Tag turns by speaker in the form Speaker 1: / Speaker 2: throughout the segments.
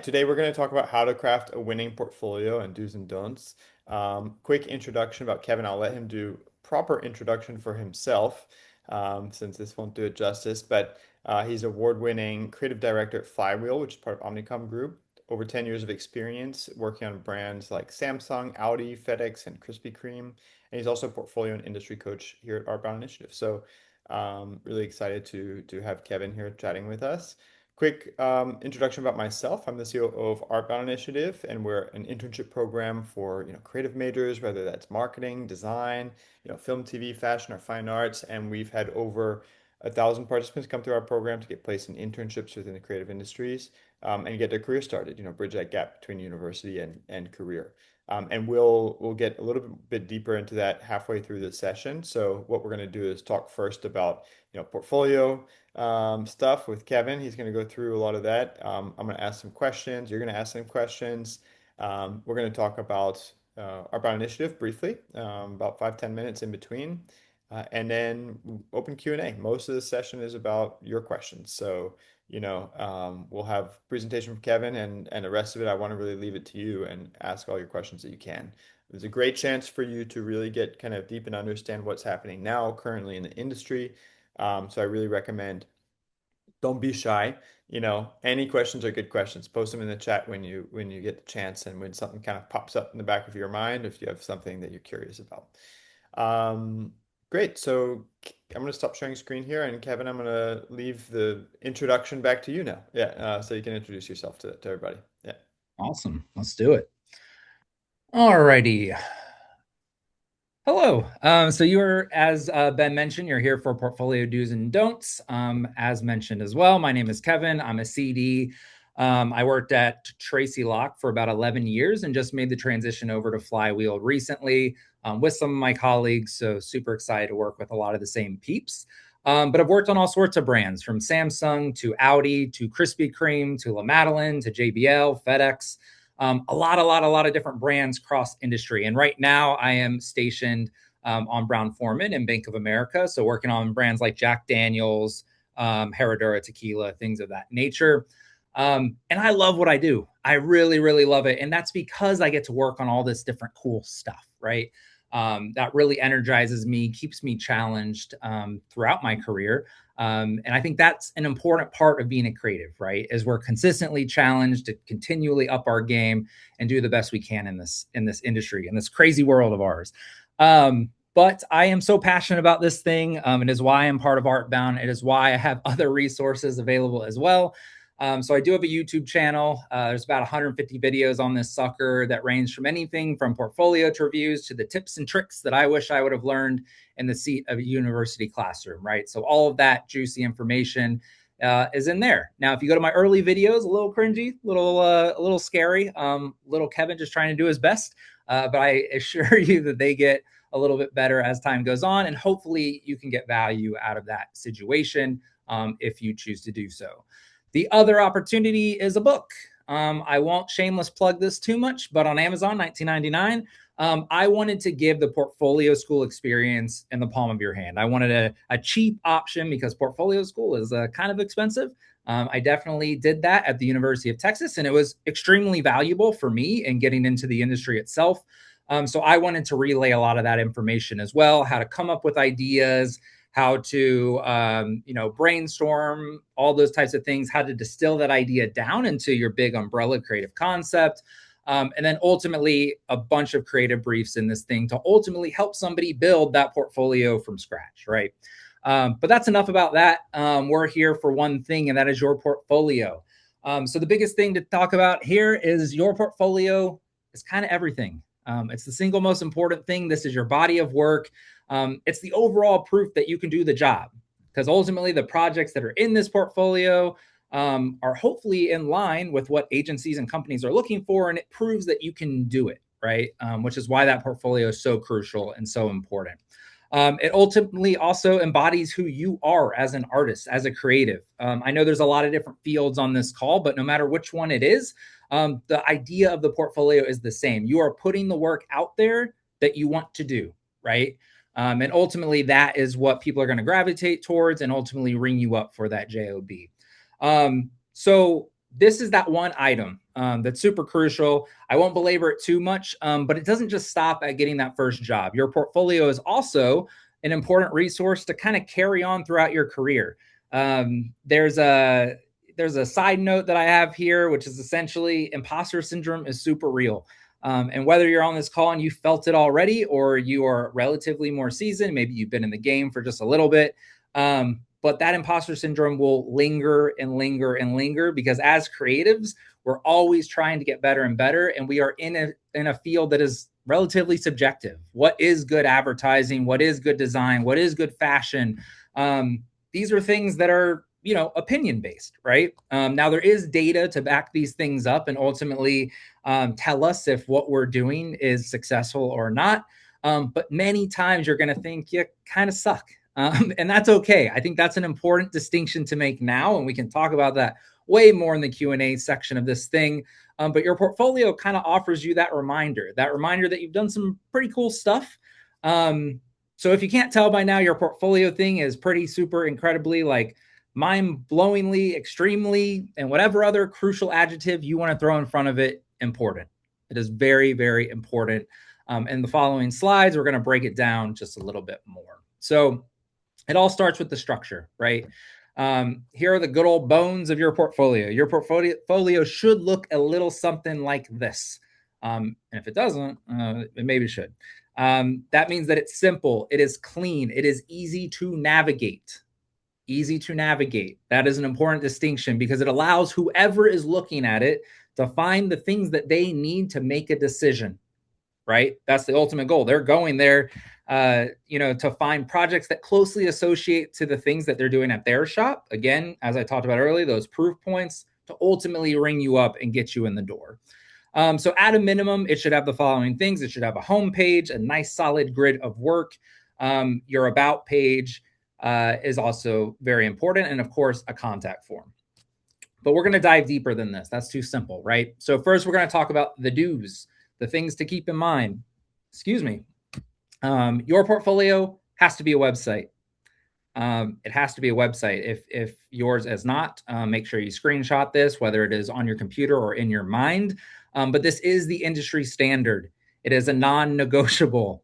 Speaker 1: Today we're going to talk about how to craft a winning portfolio and do's and don'ts. Quick introduction about Kevin. I'll let him do proper introduction for himself, since this won't do it justice. But he's award-winning creative director at Flywheel, which is part of Omnicom Group. Over 10 years of experience working on brands like Samsung, Audi, FedEx, and Krispy Kreme. And he's also a portfolio and industry coach here at Outbound Initiative. So really excited to have Kevin here chatting with us. Quick introduction about myself. I'm the COO of Outbound Initiative, and we're an internship program for creative majors, whether that's marketing, design, film, TV, fashion, or fine arts. And we've had over 1,000 participants come through our program to get placed in internships within the creative industries and get their career started. Bridge that gap between university and career. And we'll get a little bit deeper into that halfway through the session. So what we're going to do is talk first about portfolio stuff with Kevin. He's going to go through a lot of that. I'm going to ask some questions. You're going to ask some questions. We're going to talk about our initiative briefly, about 5-10 minutes in between, and then open Q&A. Most of the session is about your questions. So we'll have presentation from Kevin, and the rest of it, I want to really leave it to you and ask all your questions that you can. There's a great chance for you to really get kind of deep and understand what's happening now, currently in the industry. So I really recommend don't be shy. Any questions are good questions. Post them in the chat when you get the chance and when something kind of pops up in the back of your mind, if you have something that you're curious about. Great. So I'm going to stop sharing screen here, and Kevin, I'm going to leave the introduction back to you now. Yeah. So you can introduce yourself to everybody. Yeah.
Speaker 2: Awesome. Let's do it. Alrighty. Hello. So you are, as Ben mentioned, you're here for portfolio do's and don'ts. As mentioned as well, my name is Kevin. I'm a CD. I worked at Tracy Locke for about 11 years and just made the transition over to Flywheel recently with some of my colleagues. So super excited to work with a lot of the same peeps. But I've worked on all sorts of brands, from Samsung to Audi to Krispy Kreme to La Madeleine to JBL, FedEx. A lot of different brands cross industry. And right now I am stationed on Brown-Forman and Bank of America. So working on brands like Jack Daniels, Herradura tequila, things of that nature. And I love what I do. I really, really love it. And that's because I get to work on all this different cool stuff, right? That really energizes me, keeps me challenged throughout my career. And I think that's an important part of being a creative, right? Is we're consistently challenged to continually up our game and do the best we can in this industry, in this crazy world of ours. But I am so passionate about this thing. It is why I'm part of Artbound. It is why I have other resources available as well. So I do have a YouTube channel. There's about 150 videos on this sucker that range from anything from portfolio to reviews to the tips and tricks that I wish I would have learned in the seat of a university classroom, right? So all of that juicy information is in there. Now, if you go to my early videos, a little cringy, a little scary, little Kevin just trying to do his best. But I assure you that they get a little bit better as time goes on. And hopefully you can get value out of that situation if you choose to do so. The other opportunity is a book. I won't shameless plug this too much, but on Amazon, $19.99. I wanted to give the portfolio school experience in the palm of your hand. I wanted a cheap option because portfolio school is kind of expensive. I definitely did that at the University of Texas, and it was extremely valuable for me in getting into the industry itself. So I wanted to relay a lot of that information as well, how to come up with ideas, how to, brainstorm, all those types of things, how to distill that idea down into your big umbrella creative concept. And then ultimately a bunch of creative briefs in this thing to ultimately help somebody build that portfolio from scratch, right? But that's enough about that. We're here for one thing, and that is your portfolio. So the biggest thing to talk about here is your portfolio is kind of everything. It's the single most important thing. This is your body of work. It's the overall proof that you can do the job, because ultimately the projects that are in this portfolio are hopefully in line with what agencies and companies are looking for, and it proves that you can do it, right? Which is why that portfolio is so crucial and so important. It ultimately also embodies who you are as an artist, as a creative. I know there's a lot of different fields on this call, but no matter which one it is, the idea of the portfolio is the same. You are putting the work out there that you want to do, right? And ultimately, that is what people are going to gravitate towards and ultimately ring you up for that job. So this is that one item that's super crucial. I won't belabor it too much, but it doesn't just stop at getting that first job. Your portfolio is also an important resource to kind of carry on throughout your career. There's a side note that I have here, which is essentially imposter syndrome is super real. And whether you're on this call and you felt it already, or you are relatively more seasoned, maybe you've been in the game for just a little bit, but that imposter syndrome will linger and linger and linger, because as creatives, we're always trying to get better and better. And we are in a field that is relatively subjective. What is good advertising? What is good design? What is good fashion? These are things that are, opinion based, right? Now there is data to back these things up and ultimately tell us if what we're doing is successful or not. But many times you're going to think you kind of suck. And that's okay. I think that's an important distinction to make now, and we can talk about that way more in the Q&A section of this thing. But your portfolio kind of offers you that reminder that you've done some pretty cool stuff. So if you can't tell by now, your portfolio thing is pretty super incredibly, like, mind-blowingly, extremely, and whatever other crucial adjective you want to throw in front of it, important. It is very, very important. In the following slides, we're going to break it down just a little bit more. So it all starts with the structure, right? Here are the good old bones of your portfolio. Your portfolio should look a little something like this. And if it doesn't, it maybe should. That means that it's simple, it is clean, it is easy to navigate. Easy to navigate. That is an important distinction, because it allows whoever is looking at it to find the things that they need to make a decision, right? That's the ultimate goal. They're going there, to find projects that closely associate to the things that they're doing at their shop. Again, as I talked about earlier, those proof points to ultimately ring you up and get you in the door. So at a minimum, it should have the following things. It should have a home page, a nice solid grid of work. Your about page is also very important. And of course, a contact form. But we're going to dive deeper than this. That's too simple, right? So first, we're going to talk about the do's, the things to keep in mind. Excuse me. Your portfolio has to be a website. It has to be a website. If yours is not, make sure you screenshot this, whether it is on your computer or in your mind. But this is the industry standard. It is a non-negotiable.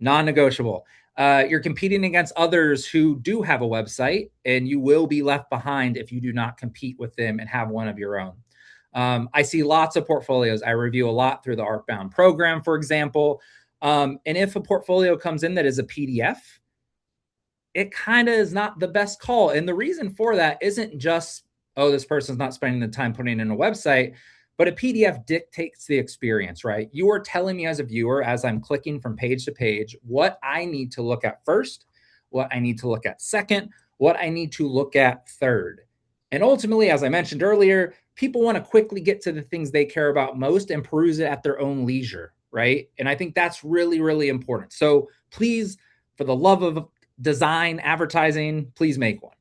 Speaker 2: Non-negotiable. You're competing against others who do have a website, and you will be left behind if you do not compete with them and have one of your own. I see lots of portfolios. I review a lot through the Artbound program, for example. And if a portfolio comes in that is a PDF, it kind of is not the best call. And the reason for that isn't just, oh, this person's not spending the time putting in a website, but a PDF dictates the experience, right? You are telling me as a viewer, as I'm clicking from page to page, what I need to look at first, what I need to look at second, what I need to look at third. And ultimately, as I mentioned earlier, people want to quickly get to the things they care about most and peruse it at their own leisure, right? And I think that's really, really important. So please, for the love of design, advertising, please make one.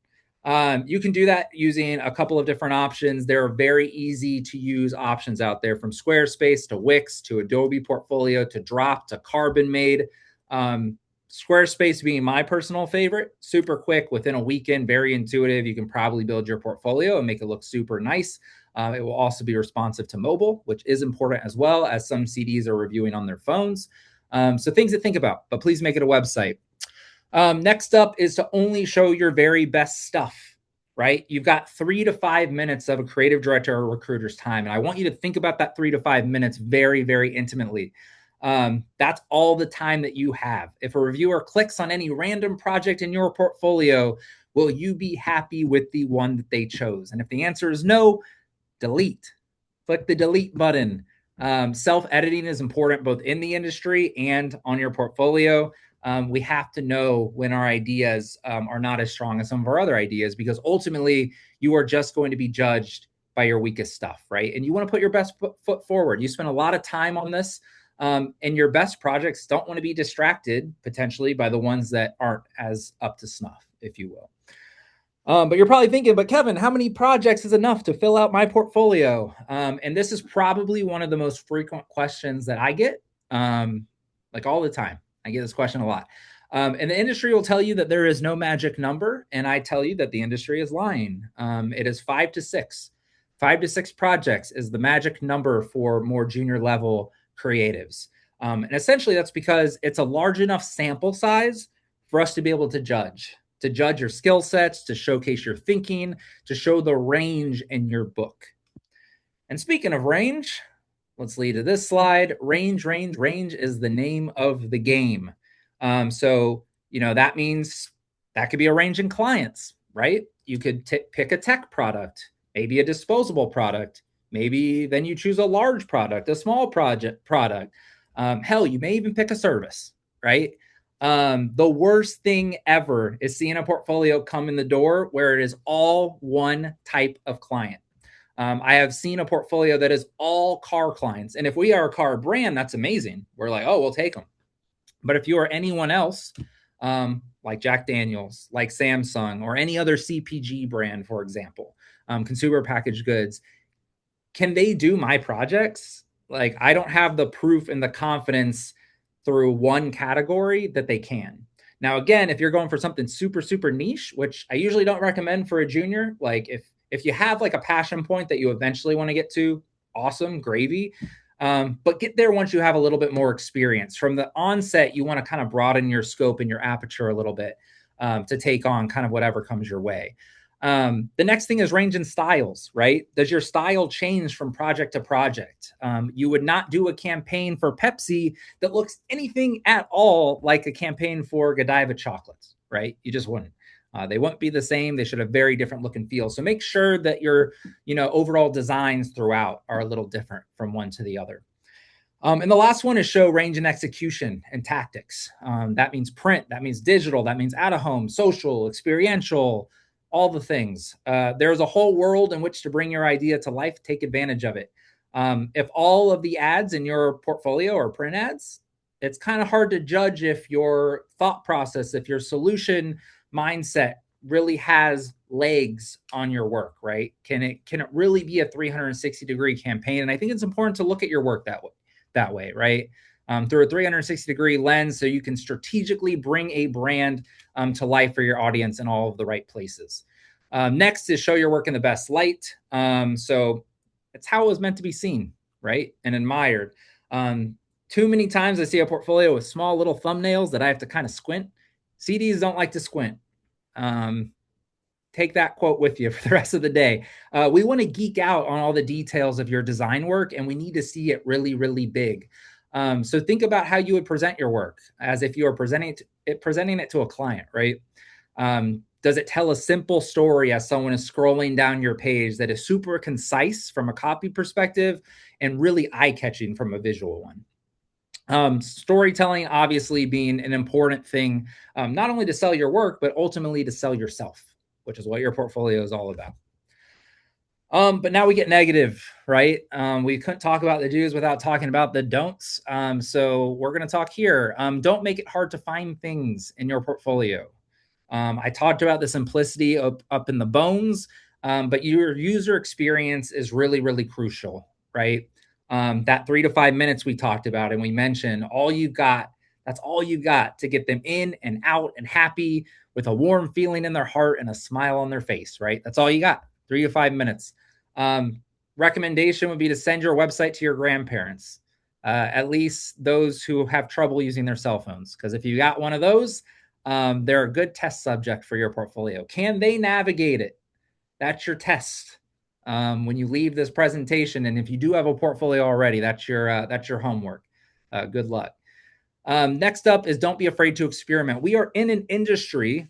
Speaker 2: You can do that using a couple of different options. There are very easy to use options out there, from Squarespace to Wix to Adobe Portfolio to Drop to Carbon Made. Squarespace being my personal favorite, super quick, within a weekend, very intuitive. You can probably build your portfolio and make it look super nice. It will also be responsive to mobile, which is important as well, as some CDs are reviewing on their phones. So things to think about, but please make it a website. Next up is to only show your very best stuff, right? You've got 3 to 5 minutes of a creative director or recruiter's time. And I want you to think about that 3 to 5 minutes very, very intimately. That's all the time that you have. If a reviewer clicks on any random project in your portfolio, will you be happy with the one that they chose? And if the answer is no, delete. Click the delete button. Self-editing is important both in the industry and on your portfolio. We have to know when our ideas are not as strong as some of our other ideas, because ultimately you are just going to be judged by your weakest stuff, right? And you want to put your best foot forward. You spend a lot of time on this, and your best projects don't want to be distracted potentially by the ones that aren't as up to snuff, if you will. But you're probably thinking, but Kevin, how many projects is enough to fill out my portfolio? And this is probably one of the most frequent questions that I get, like all the time. I get this question a lot. And the industry will tell you that there is no magic number. And I tell you that the industry is lying. It is 5 to 6. 5 to 6 projects is the magic number for more junior level creatives. And essentially that's because it's a large enough sample size for us to be able to judge your skill sets, to showcase your thinking, to show the range in your book. And speaking of range, let's lead to this slide. Range is the name of the game. So, that means that could be a range in clients, right? You could pick a tech product, maybe a disposable product. Maybe then you choose a large product, a small product. Hell, you may even pick a service, right? The worst thing ever is seeing a portfolio come in the door where it is all one type of client. I have seen a portfolio that is all car clients. And if we are a car brand, that's amazing. We're like, oh, we'll take them. But if you are anyone else, like Jack Daniels, like Samsung, or any other CPG brand, for example, consumer packaged goods, can they do my projects? Like, I don't have the proof and the confidence through one category that they can. Now, again, if you're going for something super, super niche, which I usually don't recommend for a junior, like if you have like a passion point that you eventually want to get to, awesome, gravy. But get there once you have a little bit more experience. From the onset, you want to kind of broaden your scope and your aperture a little bit to take on kind of whatever comes your way. The next thing is range in styles, right? Does your style change from project to project? You would not do a campaign for Pepsi that looks anything at all like a campaign for Godiva chocolates, right? You just wouldn't. They won't be the same. They should have very different look and feel. So make sure that your, overall designs throughout are a little different from one to the other. And the last one is show range and execution and tactics. That means print, that means digital, that means out of home, social, experiential, all the things. There's a whole world in which to bring your idea to life. Take advantage of it. If all of the ads in your portfolio are print ads, it's kind of hard to judge if your thought process, if your solution mindset really has legs on your work, right? Can it really be a 360-degree campaign? And I think it's important to look at your work that way, right? Through a 360-degree lens, so you can strategically bring a brand to life for your audience in all of the right places. Next is show your work in the best light. So it's how it was meant to be seen, right? And admired. Too many times I see a portfolio with small little thumbnails that I have to kind of squint. CDs don't like to squint. Take that quote with you for the rest of the day. We want to geek out on all the details of your design work, and we need to see it really, really big. So think about how you would present your work as if you are presenting it to a client, right? Does it tell a simple story as someone is scrolling down your page that is super concise from a copy perspective and really eye-catching from a visual one? Storytelling obviously being an important thing, not only to sell your work, but ultimately to sell yourself, which is what your portfolio is all about. But now we get negative, right? We couldn't talk about the do's without talking about the don'ts. So we're going to talk here. Don't make it hard to find things in your portfolio. I talked about the simplicity up in the bones, but your user experience is really, really crucial, right? That 3 to 5 minutes we talked about, and we mentioned that's all you got to get them in and out and happy with a warm feeling in their heart and a smile on their face, right? That's all you got, 3 to 5 minutes. Recommendation would be to send your website to your grandparents, at least those who have trouble using their cell phones. Because if you got one of those, they're a good test subject for your portfolio. Can they navigate it? That's your test. When you leave this presentation, and if you do have a portfolio already, that's your homework. Good luck. Next up is don't be afraid to experiment. We are in an industry,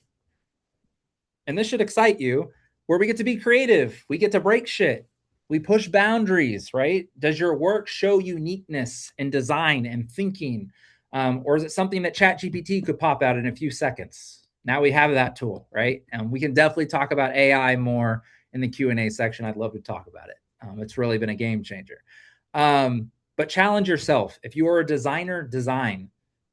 Speaker 2: and this should excite you, where we get to be creative. We get to break shit. We push boundaries, right? Does your work show uniqueness in design and thinking? Or is it something that ChatGPT could pop out in a few seconds? Now we have that tool, right? And we can definitely talk about AI more in the Q&A section. I'd love to talk about it. It's really been a game changer. But challenge yourself. If you are a designer, design.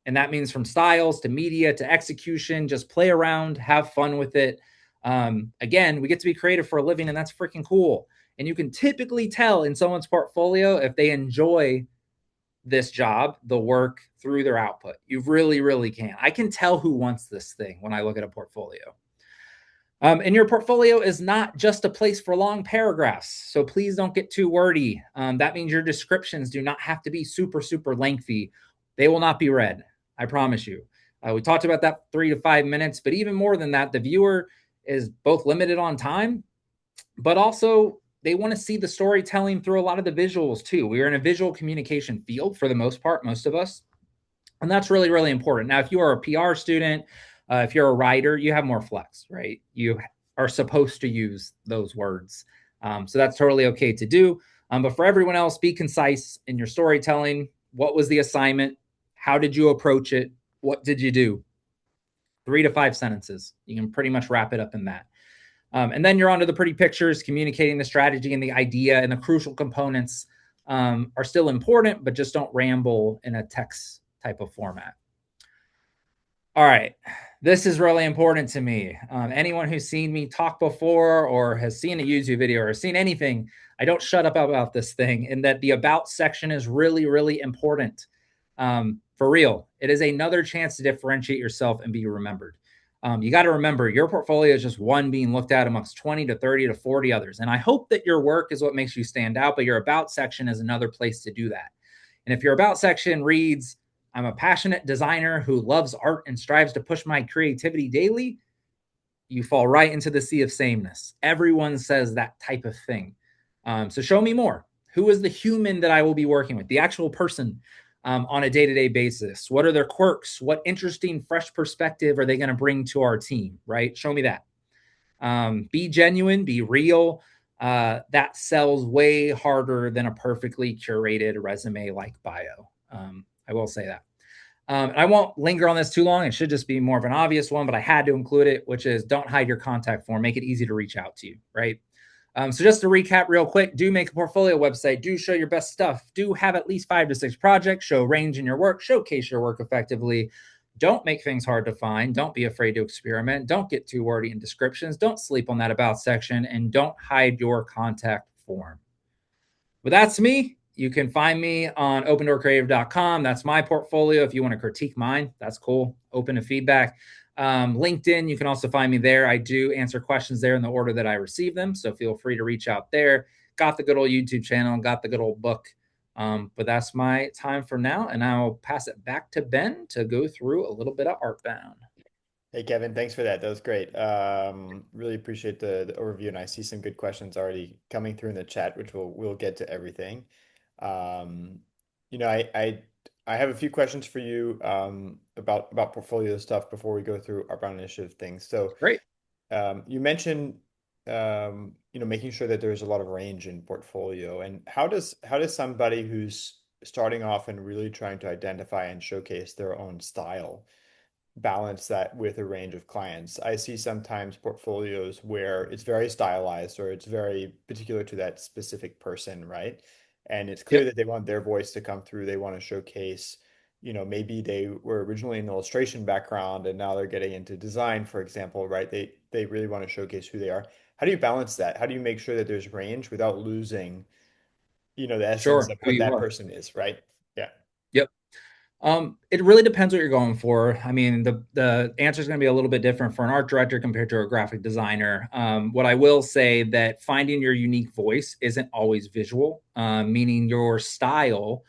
Speaker 2: And that means from styles to media to execution, just play around, have fun with it. Again, we get to be creative for a living, and that's freaking cool. And you can typically tell in someone's portfolio if they enjoy this job, the work, through their output. You really, really can. I can tell who wants this thing when I look at a portfolio. And your portfolio is not just a place for long paragraphs. So please don't get too wordy. That means your descriptions do not have to be super, super lengthy. They will not be read. I promise you. We talked about that 3 to 5 minutes, but even more than that, the viewer is both limited on time, but also they want to see the storytelling through a lot of the visuals too. We are in a visual communication field for the most part, most of us. And that's really, really important. Now, if you are a PR student, if you're a writer, you have more flex, right? You are supposed to use those words. So that's totally okay to do. But for everyone else, be concise in your storytelling. What was the assignment? How did you approach it? What did you do? 3 to 5 sentences. You can pretty much wrap it up in that. And then you're onto the pretty pictures, communicating the strategy and the idea, and the crucial components are still important, but just don't ramble in a text type of format. All right. This is really important to me. Anyone who's seen me talk before or has seen a YouTube video or seen anything, I don't shut up about this thing, and that the about section is really, really important. For real, it is another chance to differentiate yourself and be remembered. You got to remember your portfolio is just one being looked at amongst 20 to 30 to 40 others. And I hope that your work is what makes you stand out, but your about section is another place to do that. And if your about section reads, I'm a passionate designer who loves art and strives to push my creativity daily, you fall right into the sea of sameness. Everyone says that type of thing. So show me more. Who is the human that I will be working with? The actual person on a day-to-day basis. What are their quirks? What interesting, fresh perspective are they going to bring to our team, right? Show me that. Be genuine, be real. That sells way harder than a perfectly curated resume like bio. I will say that. I won't linger on this too long. It should just be more of an obvious one, but I had to include it, which is don't hide your contact form. Make it easy to reach out to you, right? So just to recap real quick, do make a portfolio website, do show your best stuff, do have at least 5 to 6 projects, show range in your work, showcase your work effectively. Don't make things hard to find. Don't be afraid to experiment. Don't get too wordy in descriptions. Don't sleep on that about section, and don't hide your contact form. But that's me. You can find me on opendoorcreative.com. That's my portfolio. If you want to critique mine, that's cool. Open to feedback. LinkedIn, you can also find me there. I do answer questions there in the order that I receive them. So feel free to reach out there. Got the good old YouTube channel, got the good old book. But that's my time for now. And I'll pass it back to Ben to go through a little bit of Artbound.
Speaker 1: Hey Kevin, thanks for that. That was great. Really appreciate the overview, and I see some good questions already coming through in the chat, which we'll get to everything. Um, you know, I have a few questions for you about portfolio stuff before we go through our Brown Initiative things. So
Speaker 2: Great.
Speaker 1: you mentioned making sure that there's a lot of range in portfolio, and how does somebody who's starting off and really trying to identify and showcase their own style balance that with a range of clients? I see sometimes portfolios where it's very stylized or it's very particular to that specific person, right? And it's clear
Speaker 2: Yep.
Speaker 1: that they want their voice to come through. They want to showcase, maybe they were originally an illustration background and now they're getting into design, for example, right? They really want to showcase who they are. How do you balance that? How do you make sure that there's range without losing, the essence
Speaker 2: Sure.
Speaker 1: of
Speaker 2: Who
Speaker 1: what
Speaker 2: you
Speaker 1: that
Speaker 2: are.
Speaker 1: person is, right? Yeah.
Speaker 2: Yep. It really depends what you're going for. I mean, the answer is going to be a little bit different for an art director compared to a graphic designer. What I will say that finding your unique voice isn't always visual, meaning your style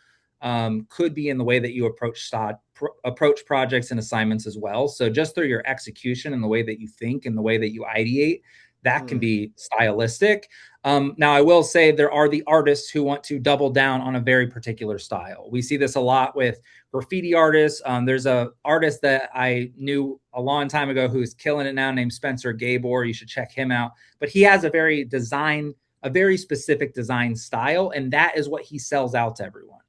Speaker 2: could be in the way that you approach projects and assignments as well. So just through your execution and the way that you think and the way that you ideate, that can
Speaker 1: Hmm.
Speaker 2: be stylistic. Now, I will say there are the artists who want to double down on a very particular style. We see this a lot with graffiti artists. There's a artist that I knew a long time ago who's killing it now named Spencer Gabor. You should check him out. But he has a very specific design style, and that is what he sells out to everyone.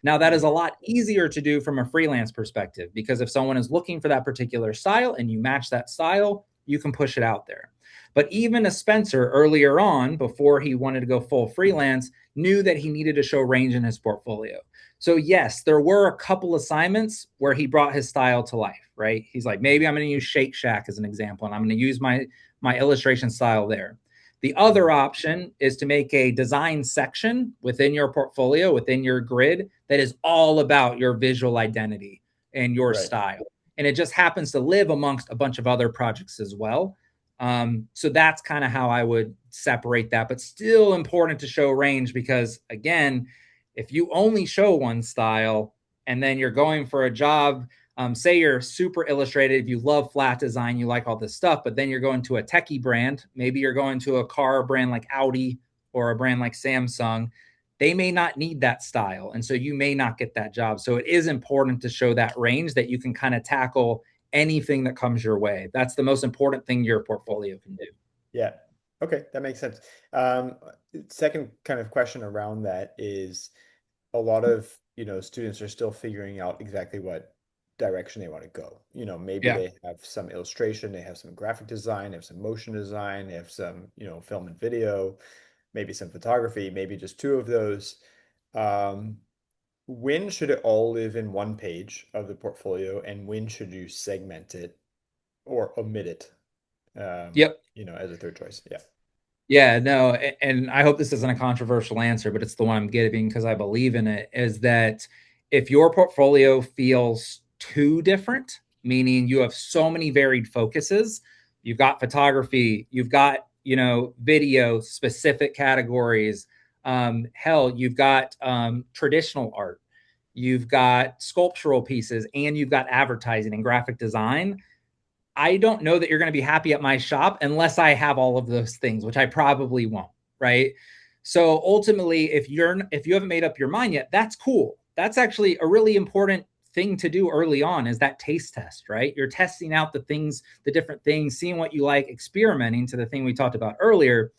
Speaker 2: Now, that is
Speaker 1: Hmm.
Speaker 2: a lot easier to do from a freelance perspective because if someone is looking for that particular style and you match that style, you can push it out there. But even a Spencer earlier on, before he wanted to go full freelance, knew that he needed to show range in his portfolio. So, yes, there were a couple assignments where he brought his style to life, right? He's like, maybe I'm going to use Shake Shack as an example, and I'm going to use my illustration style there. The other
Speaker 1: Hmm.
Speaker 2: option is to make a design section within your portfolio, within your grid, that is all about your visual identity and your
Speaker 1: Right.
Speaker 2: style. And it just happens to live amongst a bunch of other projects as well. So that's kind of how I would separate that, but still important to show range because, again, if you only show one style and then you're going for a job, say you're super illustrated, you love flat design, you like all this stuff, but then you're going to a techie brand, maybe you're going to a car brand like Audi or a brand like Samsung, they may not need that style. And so you may not get that job. So it is important to show that range that you can kind of tackle anything that comes your way. That's the most important thing your portfolio can do.
Speaker 1: Yeah. Okay, that makes sense. Um, Second kind of question around that is a lot of, students are still figuring out exactly what direction they want to go. Maybe
Speaker 2: Yeah.
Speaker 1: they have some illustration, they have some graphic design, they have some motion design, they have some, film and video, maybe some photography, maybe just two of those. Um, when should it all live in one page of the portfolio, and when should you segment it or omit it,
Speaker 2: Yep.
Speaker 1: as a third choice? Yeah.
Speaker 2: Yeah, no, and I hope this isn't a controversial answer, but it's the one I'm giving because I believe in it, is that if your portfolio feels too different, meaning you have so many varied focuses, you've got photography, you've got, video, specific categories, hell, you've got traditional art, you've got sculptural pieces, and you've got advertising and graphic design. I don't know that you're going to be happy at my shop unless I have all of those things, which I probably won't, right? So ultimately, if you haven't made up your mind yet, that's cool. That's actually a really important thing to do early on, is that taste test, right? You're testing out the things, the different things, seeing what you like, experimenting, to the thing we talked about earlier.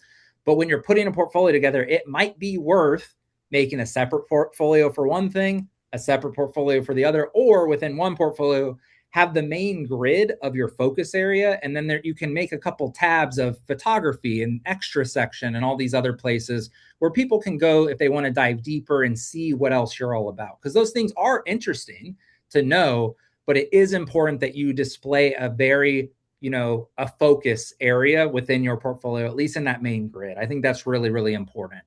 Speaker 2: But when you're putting a portfolio together, it might be worth making a separate portfolio for one thing, a separate portfolio for the other, or within one portfolio, have the main grid of your focus area, and then there you can make a couple tabs of photography and extra section and all these other places where people can go if they want to dive deeper and see what else you're all about, because those things are interesting to know. But it is important that you display a very, a focus area within your portfolio, at least in that main grid. I think that's really, really important.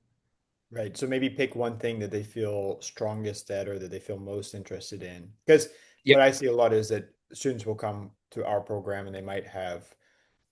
Speaker 1: Right. So maybe pick one thing that they feel strongest at or that they feel most interested in. Because
Speaker 2: Yep.
Speaker 1: what I see a lot is that students will come to our program and they might have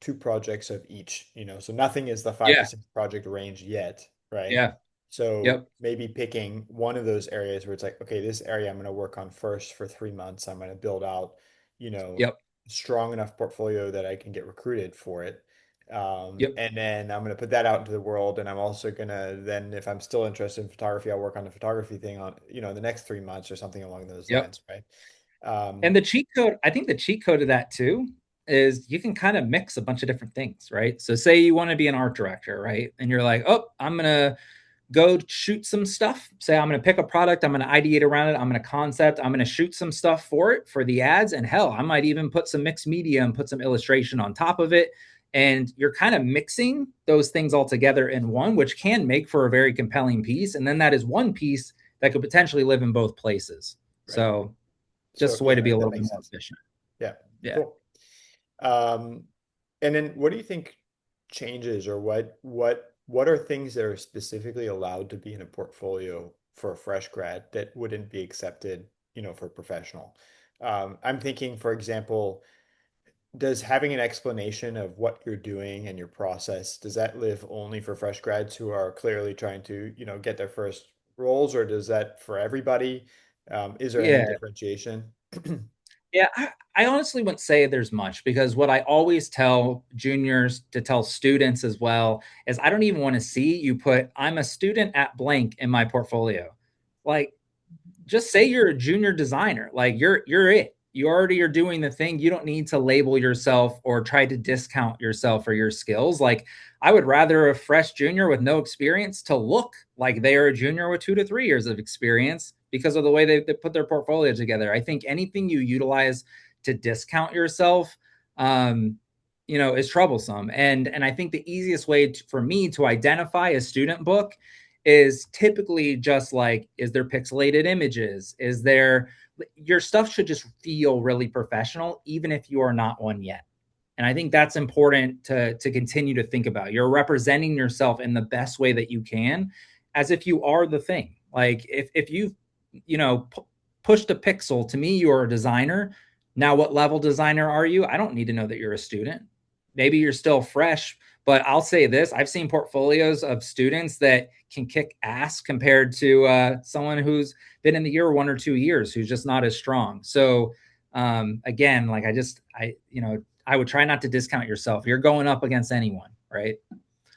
Speaker 1: two projects of each, so nothing is the five
Speaker 2: Yeah.
Speaker 1: to six project range yet, right?
Speaker 2: Yeah.
Speaker 1: So
Speaker 2: Yep.
Speaker 1: maybe picking one of those areas where it's like, okay, this area I'm going to work on first for 3 months. I'm going to build out, you know,
Speaker 2: Yep.
Speaker 1: strong enough portfolio that I can get recruited for it.
Speaker 2: Yep.
Speaker 1: And then I'm going to put that out into the world. And I'm also going to then, if I'm still interested in photography, I'll work on the photography thing on, the next 3 months or something along those
Speaker 2: Yep.
Speaker 1: lines, right?
Speaker 2: And the cheat code, I think the cheat code of that too is you can kind of mix a bunch of different things, right? So say you want to be an art director, right? And you're like, oh, I'm going to go shoot some stuff. Say I'm going to pick a product, I'm going to ideate around it, I'm going to concept, I'm going to shoot some stuff for it for the ads. And hell, I might even put some mixed media and put some illustration on top of it. And you're kind of mixing those things all together in one, which can make for a very compelling piece. And then that is one piece that could potentially live in both places.
Speaker 1: right.
Speaker 2: So
Speaker 1: So
Speaker 2: just a way
Speaker 1: yeah,
Speaker 2: to be a
Speaker 1: that
Speaker 2: little bit
Speaker 1: makes
Speaker 2: more
Speaker 1: sense.
Speaker 2: efficient.
Speaker 1: Yeah,
Speaker 2: Yeah.
Speaker 1: cool. Um, and then what do you think changes, or what are things that are specifically allowed to be in a portfolio for a fresh grad that wouldn't be accepted, for a professional? I'm thinking, for example, does having an explanation of what you're doing and your process, does that live only for fresh grads who are clearly trying to, get their first roles, or does that for everybody? Is there any
Speaker 2: Yeah.
Speaker 1: differentiation?
Speaker 2: Yeah, I honestly wouldn't say there's much, because what I always tell juniors to tell students as well is I don't even want to see you put I'm a student at blank in my portfolio. Like, just say you're a junior designer. Like, you're it. You already are doing the thing. You don't need to label yourself or try to discount yourself or your skills. Like, I would rather a fresh junior with no experience to look like they are a junior with 2 to 3 years of experience because of the way they put their portfolio together. I think anything you utilize to discount yourself, um, is troublesome. And I think the easiest way for me to identify a student book is typically just like, is there pixelated images? Is there, your stuff should just feel really professional, even if you are not one yet. And I think that's important to continue to think about. You're representing yourself in the best way that you can, as if you are the thing. Like, if you've, pushed a pixel, to me, you're a designer. Now, what level designer are you? I don't need to know that you're a student. maybe you're still fresh, but I'll say this: I've seen portfolios of students that can kick ass compared to someone who's been in the year 1 or 2 years who's just not as strong. So again, like I would try not to discount yourself. You're going up against anyone, right?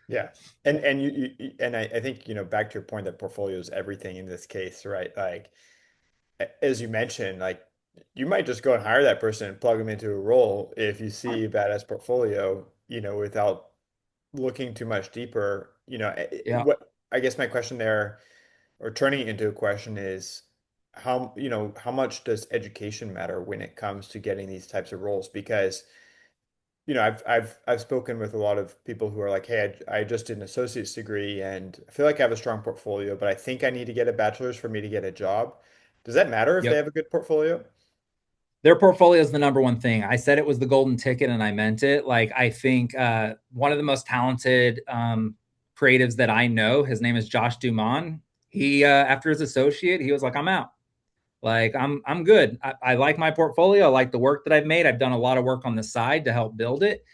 Speaker 1: Yeah. And and I think, back to your point that portfolio is everything in this case, right? Like as you mentioned, like you might just go and hire that person and plug them into a role if you see a badass portfolio, without looking too much deeper.
Speaker 2: Yeah.
Speaker 1: What I guess my question there, or turning it into a question, is how much does education matter when it comes to getting these types of roles? Because I've spoken with a lot of people who are like, hey, I just did an associate's degree and I feel like I have a strong portfolio, but I think I need to get a bachelor's for me to get a job. Does that matter if they
Speaker 2: Yep.
Speaker 1: have a good portfolio?
Speaker 2: Their portfolio is the number one thing. I said it was the golden ticket and I meant it. Like, I think one of the most talented creatives that I know, his name is Josh Dumont. He, after his associate, he was like, I'm out. Like, I'm good. I like my portfolio. I like the work that I've made. I've done a lot of work on the side to help build it.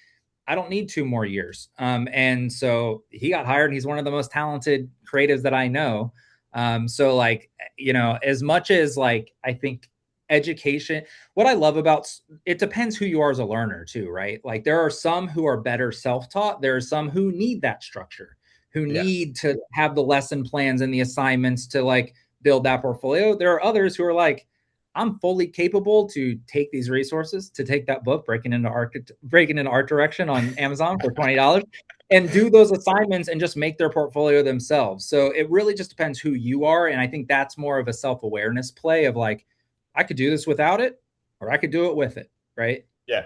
Speaker 2: I don't need 2 more years. And so he got hired, and he's one of the most talented creatives that I know. So like, as much as like, I think education, what I love about it depends who you are as a learner too, right? Like there are some who are better self-taught. There are some who need that structure, who
Speaker 1: Yeah.
Speaker 2: need to have the lesson plans and the assignments to like build that portfolio. There are others who are like, I'm fully capable to take these resources, to take that book, breaking into art direction on Amazon for $20, and do those assignments and just make their portfolio themselves. So it really just depends who you are, and I think that's more of a self-awareness play of like, I could do this without it, or I could do it with it, right?
Speaker 1: Yeah.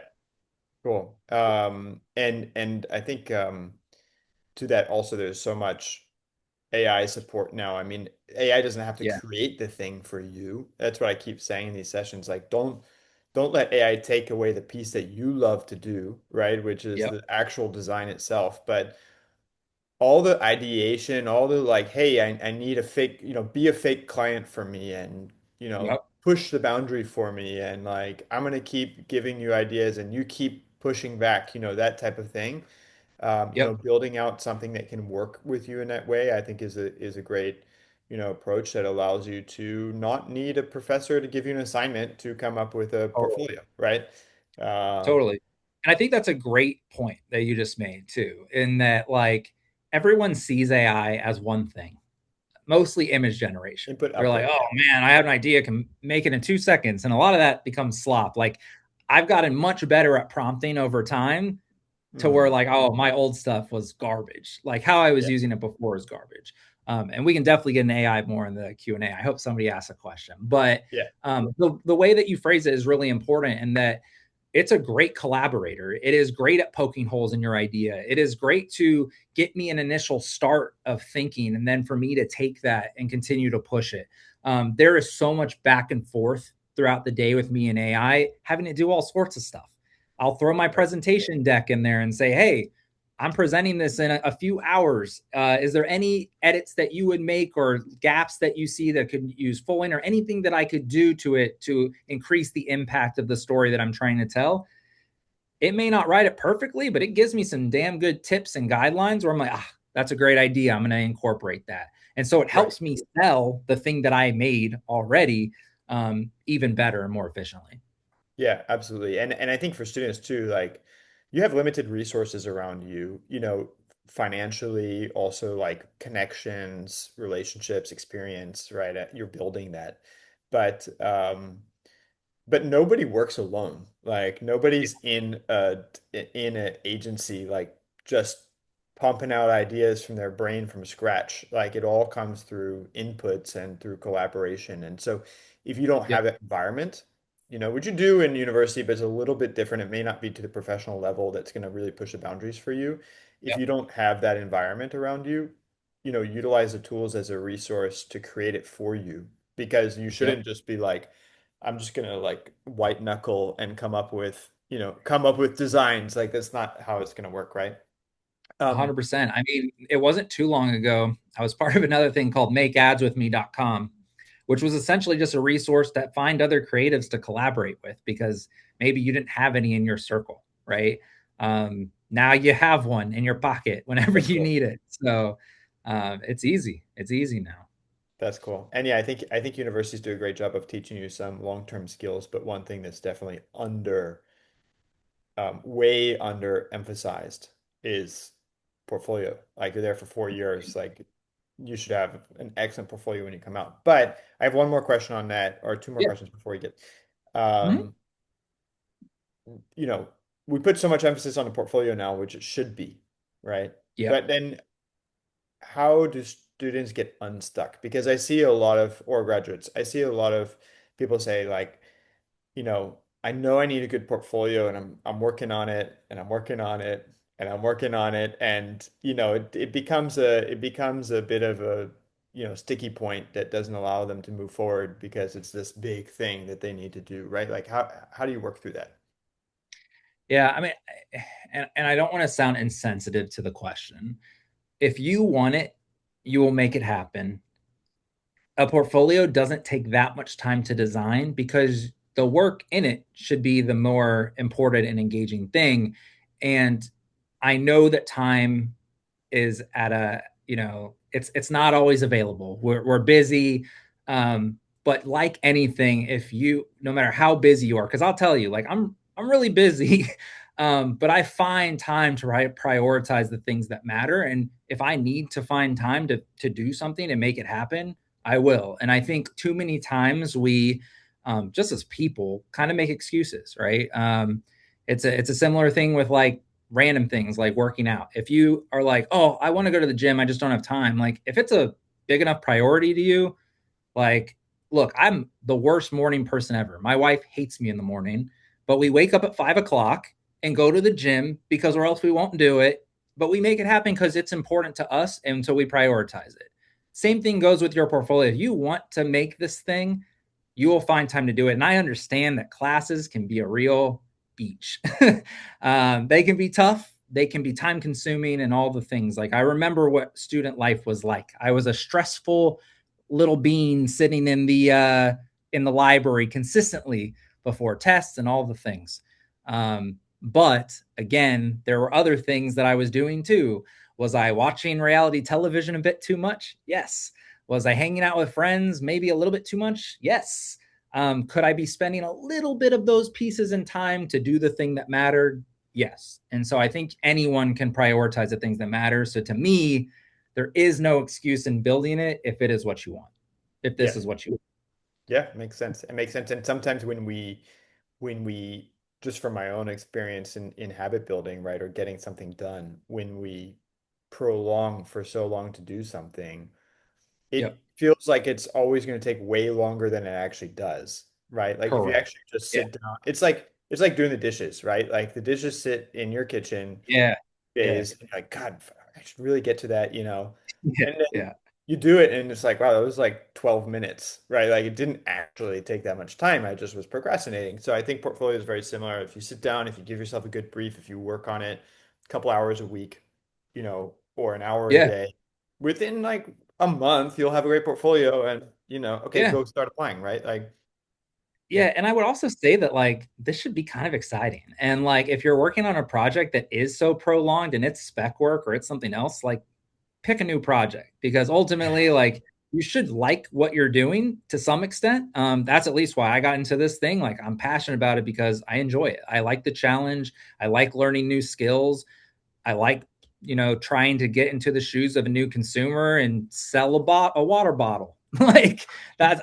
Speaker 1: Cool. And I think to that also, there's so much AI support now. I mean, AI doesn't have to
Speaker 2: Yeah.
Speaker 1: create the thing for you. That's what I keep saying in these sessions. Like, don't let AI take away the piece that you love to do, right? Which is
Speaker 2: Yep.
Speaker 1: the actual design itself. But all the ideation, all the like, hey, I need a fake, be a fake client for me and,
Speaker 2: Yep.
Speaker 1: push the boundary for me. And like, I'm gonna keep giving you ideas and you keep pushing back, that type of thing.
Speaker 2: Yep.
Speaker 1: Building out something that can work with you in that way, I think is a great, approach that allows you to not need a professor to give you an assignment to come up with a
Speaker 2: Totally.
Speaker 1: portfolio, right? Um,
Speaker 2: Totally. And I think that's a great point that you just made too, in that like everyone sees AI as one thing, mostly image generation.
Speaker 1: Input,
Speaker 2: They're like,
Speaker 1: output,
Speaker 2: oh
Speaker 1: yeah.
Speaker 2: man, I have an idea, can make it in 2 seconds. And a lot of that becomes slop. Like I've gotten much better at prompting over time to where
Speaker 1: Mm,
Speaker 2: like, oh, my old stuff was garbage. Like how I was
Speaker 1: yeah,
Speaker 2: using it before is garbage. And we can definitely get an AI more in the Q&A. I hope somebody asks a question. But
Speaker 1: yeah,
Speaker 2: the way that you phrase it is really important, and that it's a great collaborator. It is great at poking holes in your idea. It is great to get me an initial start of thinking, and then for me to take that and continue to push it. There is so much back and forth throughout the day with me and AI, having to do all sorts of stuff. I'll throw my
Speaker 1: right.
Speaker 2: presentation deck in there and say, hey, I'm presenting this in a few hours. Is there any edits that you would make or gaps that you see that could use fulling, or anything that I could do to it to increase the impact of the story that I'm trying to tell? It may not write it perfectly, but it gives me some damn good tips and guidelines where I'm like, that's a great idea. I'm going to incorporate that. And so it
Speaker 1: Right.
Speaker 2: helps me sell the thing that I made already even better and more efficiently.
Speaker 1: Yeah, absolutely. And I think for students too, like you have limited resources around you, financially, also like connections, relationships, experience, right? You're building that. But but nobody works alone. Like
Speaker 2: Yeah,
Speaker 1: nobody's in an agency like just pumping out ideas from their brain from scratch. Like it all comes through inputs and through collaboration. And so if you don't
Speaker 2: yep,
Speaker 1: have that environment, what you do in university, but it's a little bit different. It may not be to the professional level that's going to really push the boundaries for you. If
Speaker 2: yep,
Speaker 1: you don't have that environment around you, utilize the tools as a resource to create it for you because you
Speaker 2: yep.
Speaker 1: shouldn't just be like, I'm just gonna like white knuckle and come up with designs. Like that's not how it's gonna work, right? Um,
Speaker 2: 100%. I mean, it wasn't too long ago. I was part of another thing called makeadswithme.com, which was essentially just a resource that find other creatives to collaborate with because maybe you didn't have any in your circle, right? now you have one in your pocket whenever
Speaker 1: That's
Speaker 2: you
Speaker 1: cool.
Speaker 2: need it. So it's easy. It's easy now.
Speaker 1: That's cool. And yeah, I think universities do a great job of teaching you some long-term skills, but one thing that's definitely way under emphasized is portfolio. Like you're there for 4 years, like you should have an excellent portfolio when you come out. But I have one more question on that, or two more
Speaker 2: Yeah.
Speaker 1: questions before we get.
Speaker 2: Mhm.
Speaker 1: Um, you know, we put so much emphasis on the portfolio now, which it should be, right?
Speaker 2: Yep.
Speaker 1: But then how do students get unstuck? Because I see a lot of, or graduates, I see a lot of people say like, I know I need a good portfolio and I'm working on it and I'm working on it and I'm working on it. And, it becomes a bit of a, sticky point that doesn't allow them to move forward because it's this big thing that they need to do, right? Like how do you work through that?
Speaker 2: Yeah. I mean, and I don't want to sound insensitive to the question. If you want it, you will make it happen. A portfolio doesn't take that much time to design because the work in it should be the more important and engaging thing. And I know that time is at a, it's not always available. We're busy. But like anything, if you, no matter how busy you are, because I'll tell you, like I'm really busy. But I find time to prioritize the things that matter. And if I need to find time to do something and make it happen, I will. And I think too many times we, just as people, kind of make excuses, right? It's a similar thing with like random things like working out. If you are like, oh, I want to go to the gym, I just don't have time. Like if it's a big enough priority to you, like, look, I'm the worst morning person ever. My wife hates me in the morning, but we wake up at 5 o'clock and go to the gym because or else we won't do it. But we make it happen because it's important to us. And so we prioritize it. Same thing goes with your portfolio. If you want to make this thing, you will find time to do it. And I understand that classes can be a real beach. They can be tough, they can be time consuming, and all the things. Like, I remember what student life was like. I was a stressful little bean sitting in the library consistently before tests and all the things. But again, there were other things that I was doing too. Was I watching reality television a bit too much? Yes. Was I hanging out with friends maybe a little bit too much? Yes. Could I be spending a little bit of those pieces in time to do the thing that mattered? Yes. And so I think anyone can prioritize the things that matter. So to me, there is no excuse in building it if it is what you want. If this
Speaker 1: Yeah.
Speaker 2: is what you want.
Speaker 1: Yeah, makes sense. It makes sense. And sometimes when we just from my own experience in habit building, right, or getting something done, when we prolong for so long to do something,
Speaker 2: Yep.
Speaker 1: it feels like it's always going to take way longer than it actually does, right? Like if you
Speaker 2: Correct.
Speaker 1: actually just
Speaker 2: Yeah.
Speaker 1: sit down, it's like doing the dishes, right? Like the dishes sit in your kitchen
Speaker 2: Yeah. Yeah.
Speaker 1: days, and you're like, God, I should really get to that,
Speaker 2: Yeah.
Speaker 1: and then
Speaker 2: Yeah.
Speaker 1: you do it, and it's like, wow, that was like 12 minutes, right? Like it didn't actually take that much time. I just was procrastinating. So I think portfolio is very similar. If you sit down, if you give yourself a good brief, if you work on it a couple hours a week, or an hour a
Speaker 2: Yeah.
Speaker 1: day, within like a month, you'll have a great portfolio and, okay,
Speaker 2: Yeah.
Speaker 1: go start applying, right? Like, yeah,
Speaker 2: Yeah, and I would also say that like this should be kind of exciting. And like if you're working on a project that is so prolonged and it's spec work or it's something else, like pick a new project because ultimately like you should like what you're doing to some extent. That's at least why I got into this thing. Like I'm passionate about it because I enjoy it. I like the challenge. I like learning new skills. I like, trying to get into the shoes of a new consumer and sell a water bottle. Like that's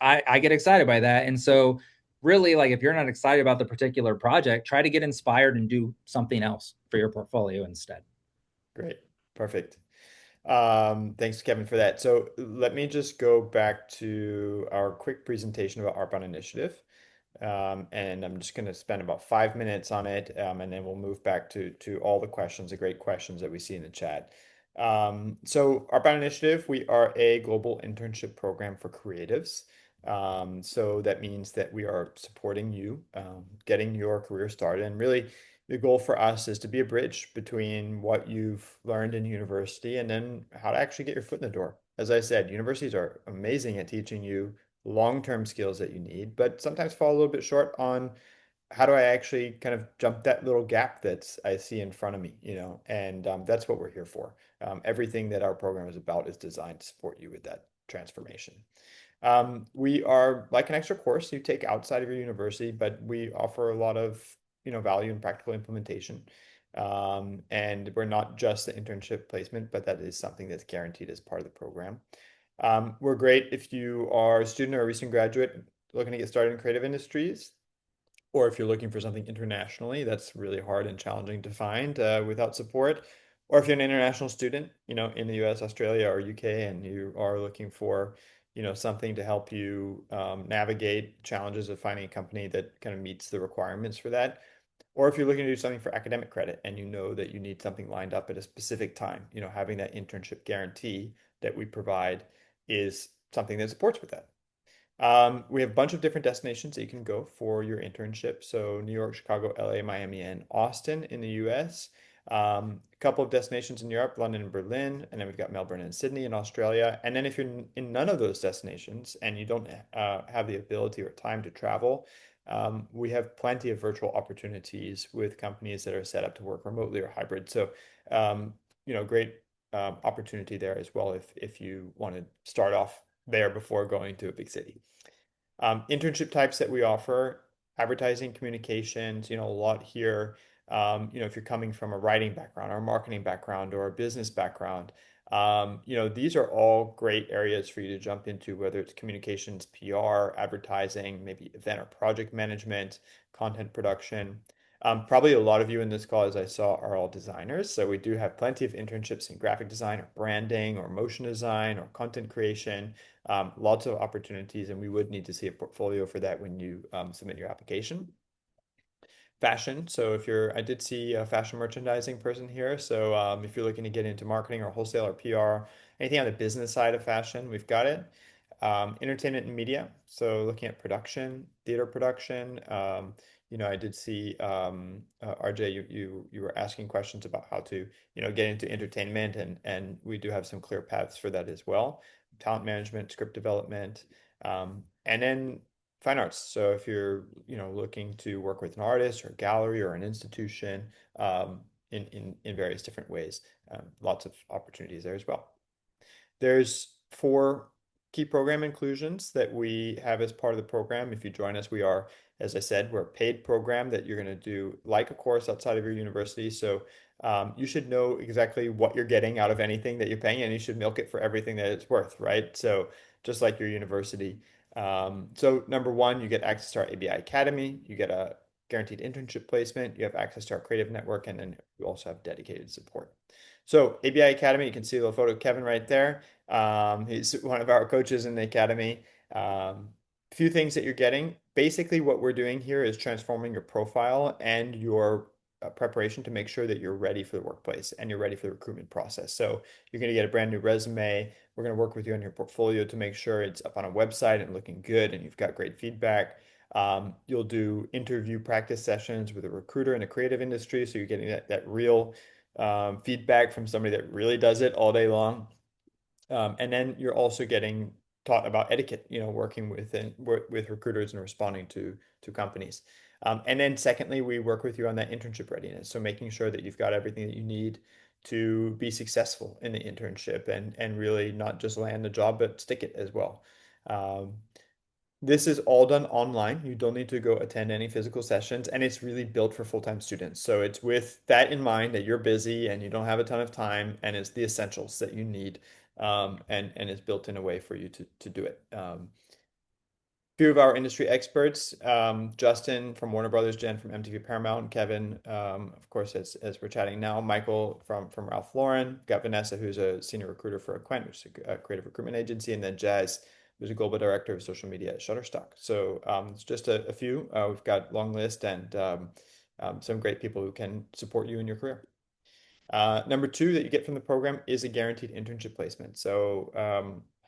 Speaker 2: I get excited by that. And so really like if you're not excited about the particular project, try to get inspired and do something else for your portfolio instead.
Speaker 1: great. Perfect. Thanks, Kevin, for that. So let me just go back to our quick presentation about Outbound Initiative. And I'm just going to spend about 5 minutes on it, and then we'll move back to all the questions, the great questions that we see in the chat. So Outbound Initiative, we are a global internship program for creatives. So that means that we are supporting you, getting your career started, and really the goal for us is to be a bridge between what you've learned in university and then how to actually get your foot in the door. As I said, universities are amazing at teaching you long-term skills that you need, but sometimes fall a little bit short on how do I actually kind of jump that little gap that I see in front of me, and that's what we're here for. Everything that our program is about is designed to support you with that transformation. We are like an extra course you take outside of your university, but we offer a lot of, value in practical implementation. And we're not just the internship placement, but that is something that's guaranteed as part of the program. We're great if you are a student or a recent graduate looking to get started in creative industries, or if you're looking for something internationally, that's really hard and challenging to find without support. Or if you're an international student, in the US, Australia, or UK, and you are looking for, something to help you navigate challenges of finding a company that kind of meets the requirements for that. Or if you're looking to do something for academic credit and you know that you need something lined up at a specific time, having that internship guarantee that we provide is something that supports with that. We have a bunch of different destinations that you can go for your internship. So New York, Chicago, LA, Miami, and Austin in the US. A couple of destinations in Europe, London and Berlin, and then we've got Melbourne and Sydney in Australia. And then if you're in none of those destinations and you don't have the ability or time to travel, we have plenty of virtual opportunities with companies that are set up to work remotely or hybrid. So, great opportunity there as well if you want to start off there before going to a big city. Internship types that we offer, advertising, communications, a lot here. If you're coming from a writing background or a marketing background or a business background, these are all great areas for you to jump into, whether it's communications, PR, advertising, maybe event or project management, content production. Probably a lot of you in this call, as I saw, are all designers. So we do have plenty of internships in graphic design or branding or motion design or content creation. Lots of opportunities, and we would need to see a portfolio for that when you submit your application. Fashion. So I did see a fashion merchandising person here. So if you're looking to get into marketing or wholesale or PR, anything on the business side of fashion, we've got it. Entertainment and media. So looking at production, theater production. I did see RJ, you were asking questions about how to, get into entertainment, and we do have some clear paths for that as well. Talent management, script development, and then fine arts. So if you're, looking to work with an artist or a gallery or an institution, in various different ways, lots of opportunities there as well. There's 4 key program inclusions that we have as part of the program. If you join us, we are, as I said, we're a paid program that you're going to do like a course outside of your university. So you should know exactly what you're getting out of anything that you're paying, and you should milk it for everything that it's worth, right? So just like your university. So number one, you get access to our ABI Academy. You get a guaranteed internship placement. You have access to our creative network, and then we also have dedicated support. So ABI Academy, you can see a little photo of Kevin right there. He's one of our coaches in the academy. Few things that you're getting. Basically, what we're doing here is transforming your profile and your preparation to make sure that you're ready for the workplace and you're ready for the recruitment process. So you're going to get a brand new resume. We're going to work with you on your portfolio to make sure it's up on a website and looking good and you've got great feedback. You'll do interview practice sessions with a recruiter in the creative industry. So you're getting that real feedback from somebody that really does it all day long. And then you're also getting taught about etiquette, working with recruiters and responding to companies. And then secondly, we work with you on that internship readiness. So making sure that you've got everything that you need to be successful in the internship and really not just land the job, but stick it as well. Um, this is all done online. You don't need to go attend any physical sessions, and it's really built for full-time students. So it's with that in mind that you're busy and you don't have a ton of time, and it's the essentials that you need, and it's built in a way for you to do it. Few of our industry experts, Justin from Warner Brothers, Jen from MTV Paramount, Kevin, of course, as we're chatting now, Michael from Ralph Lauren, got Vanessa, who's a senior recruiter for Aquent, which is a creative recruitment agency, and then Jazz, who's a global director of social media at Shutterstock. So it's just a few. We've got a long list and some great people who can support you in your career. Number 2 that you get from the program is a guaranteed internship placement. So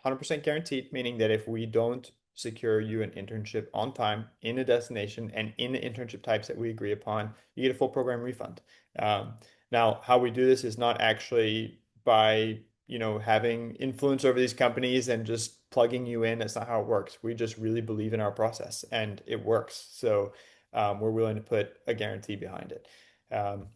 Speaker 1: 100% guaranteed, meaning that if we don't secure you an internship on time in a destination and in the internship types that we agree upon, you get a full program refund. Now, how we do this is not actually by, having influence over these companies and just plugging you in. That's not how it works. We just really believe in our process and it works. So we're willing to put a guarantee behind it. Um,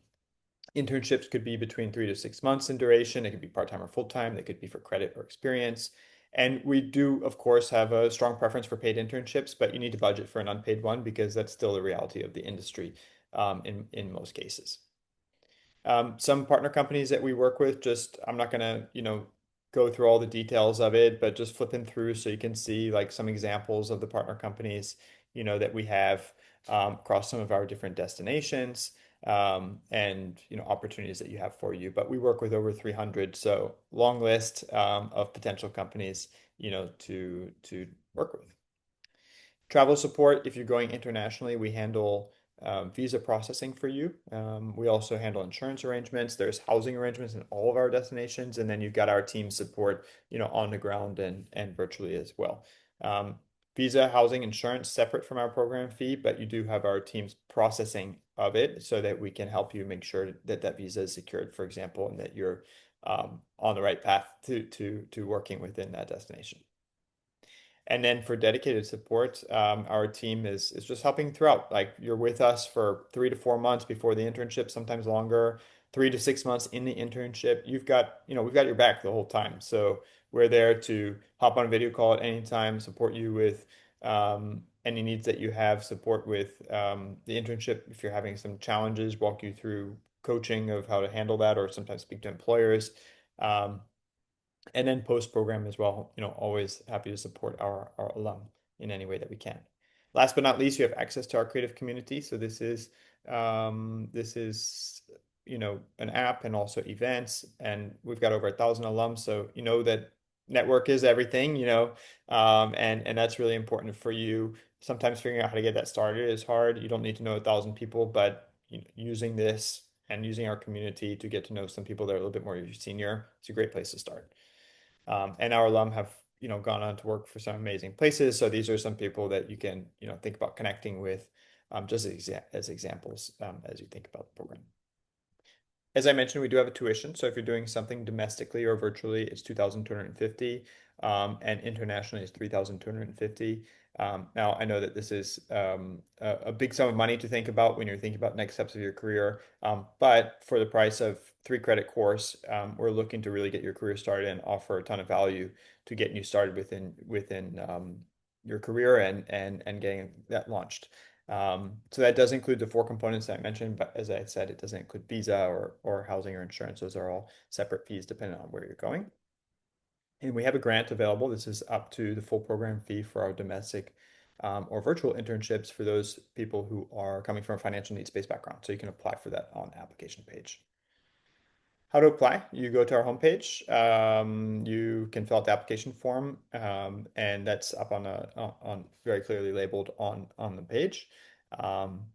Speaker 1: Internships could be between 3 to 6 months in duration. It could be part-time or full-time. They could be for credit or experience. And we do, of course, have a strong preference for paid internships, but you need to budget for an unpaid one because that's still the reality of the industry in most cases. Some partner companies that we work with, just I'm not gonna, go through all the details of it, but just flipping through so you can see like some examples of the partner companies, that we have across some of our different destinations, and opportunities that you have for you. But we work with over 300, so long list of potential companies, to work with. Travel support, if you're going internationally, we handle visa processing for you. We also handle insurance arrangements. There's housing arrangements in all of our destinations, and then you've got our team support, on the ground and virtually as well. Um, Visa, housing, insurance separate from our program fee, but you do have our team's processing of it so that we can help you make sure that that visa is secured, for example, and that you're on the right path to working within that destination. And then for dedicated support, our team is just helping throughout. Like you're with us for 3 to 4 months before the internship, sometimes longer, 3 to 6 months in the internship. We've got your back the whole time. So we're there to hop on a video call at any time, support you with any needs that you have, support with the internship if you're having some challenges, walk you through coaching of how to handle that, or sometimes speak to employers. Um, and then post program as well, always happy to support our alum in any way that we can. Last but not least, you have access to our creative community. So this is an app and also events, and we've got over 1,000 alums. So you know that network is everything, and that's really important for you. Sometimes figuring out how to get that started is hard. You don't need to know 1,000 people, but using this and using our community to get to know some people that are a little bit more senior, it's a great place to start. And our alum have, gone on to work for some amazing places. So these are some people that you can, think about connecting with, just as examples, as you think about the program. As I mentioned, we do have a tuition. So if you're doing something domestically or virtually, it's 2,250, and internationally is 3,250. Now, I know that this is a big sum of money to think about when you're thinking about next steps of your career. But for the price of 3 credit course, we're looking to really get your career started and offer a ton of value to getting you started within your career and getting that launched. So that does include the 4 components that I mentioned, but as I said, it doesn't include visa or housing or insurance. Those are all separate fees depending on where you're going. And we have a grant available. This is up to the full program fee for our domestic or virtual internships for those people who are coming from a financial needs-based background. So you can apply for that on the application page. How to apply? You go to our homepage. You can fill out the application form, and that's up on very clearly labeled on the page.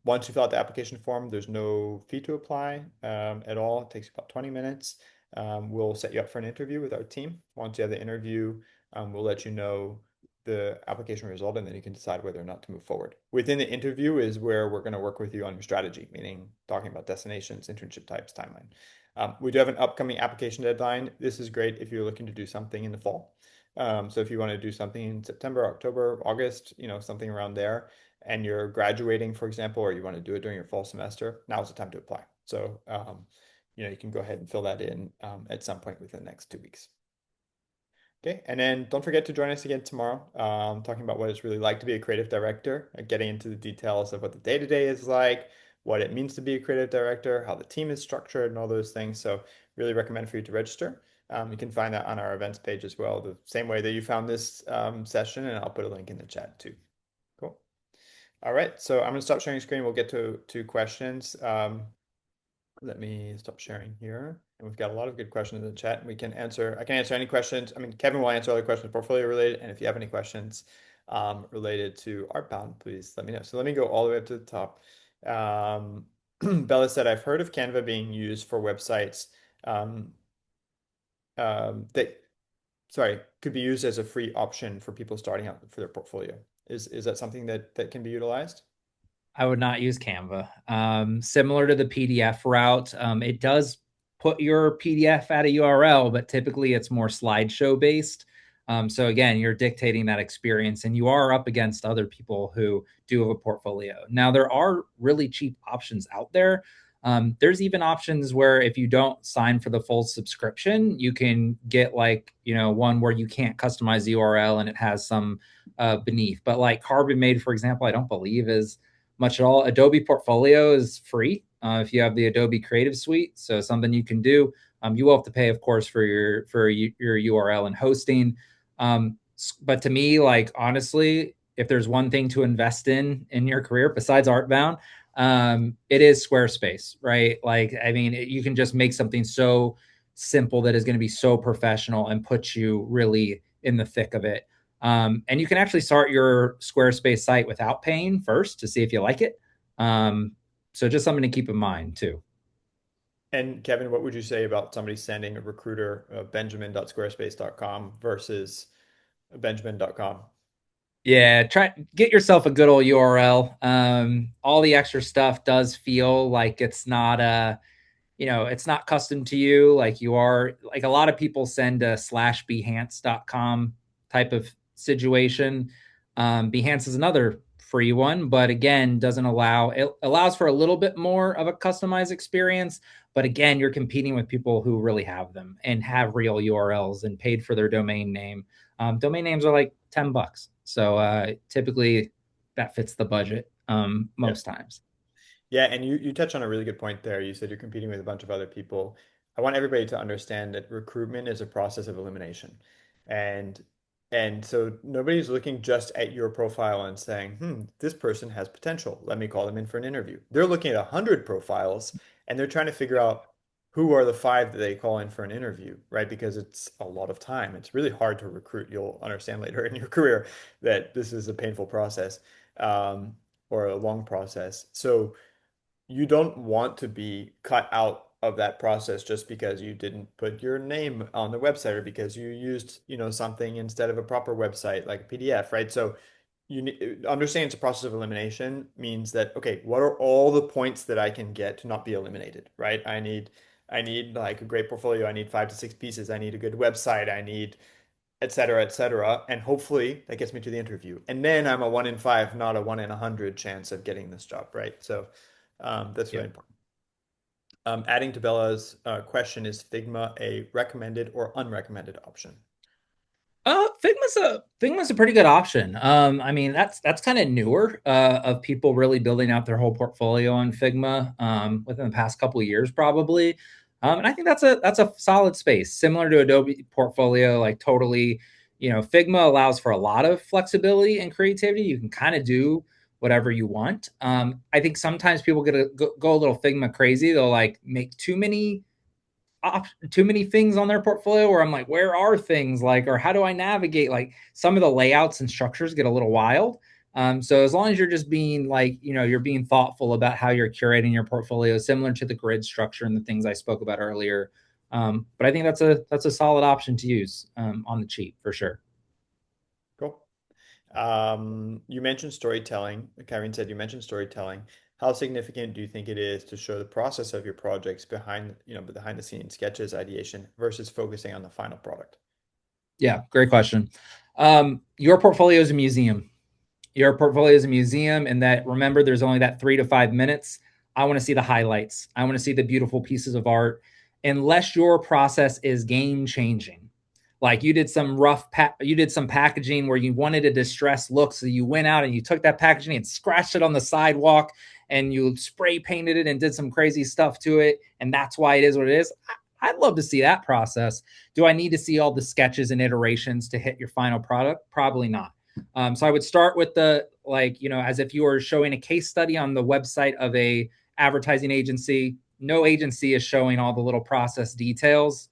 Speaker 1: Once you fill out the application form, there's no fee to apply at all. It takes about 20 minutes. We'll set you up for an interview with our team. Once you have the interview, we'll let you know the application result, and then you can decide whether or not to move forward. Within the interview is where we're going to work with you on your strategy, meaning talking about destinations, internship types, timeline. We do have an upcoming application deadline. This is great if you're looking to do something in the fall. So if you want to do something in September, October, August, something around there, and you're graduating, for example, or you want to do it during your fall semester, now's the time to apply. So, you can go ahead and fill that in at some point within the next 2 weeks. Okay, and then don't forget to join us again tomorrow, talking about what it's really like to be a creative director, getting into the details of what the day-to-day is like, what it means to be a creative director, how the team is structured, and all those things. So really recommend for you to register. You can find that on our events page as well, the same way that you found this session, and I'll put a link in the chat too. Cool. All right, so I'm going to stop sharing screen. We'll get to questions. Let me stop sharing here. And we've got a lot of good questions in the chat. I can answer any questions. I mean, Kevin will answer all the questions portfolio related. And if you have any questions related to Artbound, please let me know. So let me go all the way up to the top. Bella said, I've heard of Canva being used for websites that, sorry, could be used as a free option for people starting out for their portfolio. Is that something that can be utilized?
Speaker 2: I would not use Canva. Similar to the PDF route, it does put your PDF at a URL, but typically it's more slideshow based. So again, you're dictating that experience and you are up against other people who do have a portfolio. Now, there are really cheap options out there. There's even options where if you don't sign for the full subscription, you can get like, one where you can't customize the URL and it has some beneath. But like Carbon Made, for example, I don't believe is much at all. Adobe Portfolio is free if you have the Adobe Creative Suite. So something you can do. You will have to pay, of course, for your URL and hosting. But to me, like honestly, if there's one thing to invest in your career besides Artbound, it is Squarespace, right? Like, I mean, you can just make something so simple that is going to be so professional and put you really in the thick of it. And you can actually start your Squarespace site without paying first to see if you like it. So just something to keep in mind too.
Speaker 1: And Kevin, what would you say about somebody sending a recruiter benjamin.squarespace.com versus benjamin.com?
Speaker 2: Yeah, try get yourself a good old URL. All the extra stuff does feel like it's not it's not custom to you. Like you are like a lot of people send a /behance.com type of situation. Behance is another free one, but again, doesn't allow it allows for a little bit more of a customized experience. But again, you're competing with people who really have them and have real URLs and paid for their domain name. Domain names are like $10. So typically that fits the budget
Speaker 1: Yeah.
Speaker 2: most times.
Speaker 1: Yeah, and you touched on a really good point there. You said you're competing with a bunch of other people. I want everybody to understand that recruitment is a process of elimination. And and so nobody's looking just at your profile and saying, this person has potential. Let me call them in for an interview. They're looking at 100 profiles and they're trying to figure out who are the five that they call in for an interview, right? Because it's a lot of time. It's really hard to recruit. You'll understand later in your career that this is a painful process, um, or a long process. So you don't want to be cut out of that process just because you didn't put your name on the website or because you used, something instead of a proper website like a PDF, right? So understanding it's a process of elimination means that, okay, what are all the points that I can get to not be eliminated, right? I need like a great portfolio. I need 5 to 6 pieces. I need a good website. I need et cetera, et cetera. And hopefully that gets me to the interview. And then I'm a 1 in 5, not a 1 in 100 chance of getting this job, right? So that's really
Speaker 2: Yeah.
Speaker 1: important. Adding to Bella's question, is Figma a recommended or unrecommended option?
Speaker 2: Figma's a pretty good option. I mean that's kind of newer of people really building out their whole portfolio on Figma within the past couple of years probably. And I think that's a solid space similar to Adobe Portfolio. Like totally, Figma allows for a lot of flexibility and creativity. You can kind of do whatever you want. I think sometimes people go a little Figma crazy. They'll like make too many things on their portfolio where I'm like, where are things like, or how do I navigate? Like some of the layouts and structures get a little wild. So as long as you're just being like, you're being thoughtful about how you're curating your portfolio, similar to the grid structure and the things I spoke about earlier. But I think that's a solid option to use on the cheap for sure.
Speaker 1: Cool. You mentioned storytelling. Karen said you mentioned storytelling. How significant do you think it is to show the process of your projects behind the scenes sketches, ideation versus focusing on the final product?
Speaker 2: Yeah, great question. Your portfolio is a museum. Your portfolio is a museum, and that remember, there's only that 3 to 5 minutes. I want to see the highlights. I want to see the beautiful pieces of art. Unless your process is game changing, like you did you did some packaging where you wanted a distressed look, so you went out and you took that packaging and scratched it on the sidewalk, and you spray painted it and did some crazy stuff to it, and that's why it is what it is. I'd love to see that process. Do I need to see all the sketches and iterations to hit your final product? Probably not. So I would start with the like, as if you were showing a case study on the website of a advertising agency. No agency is showing all the little process details.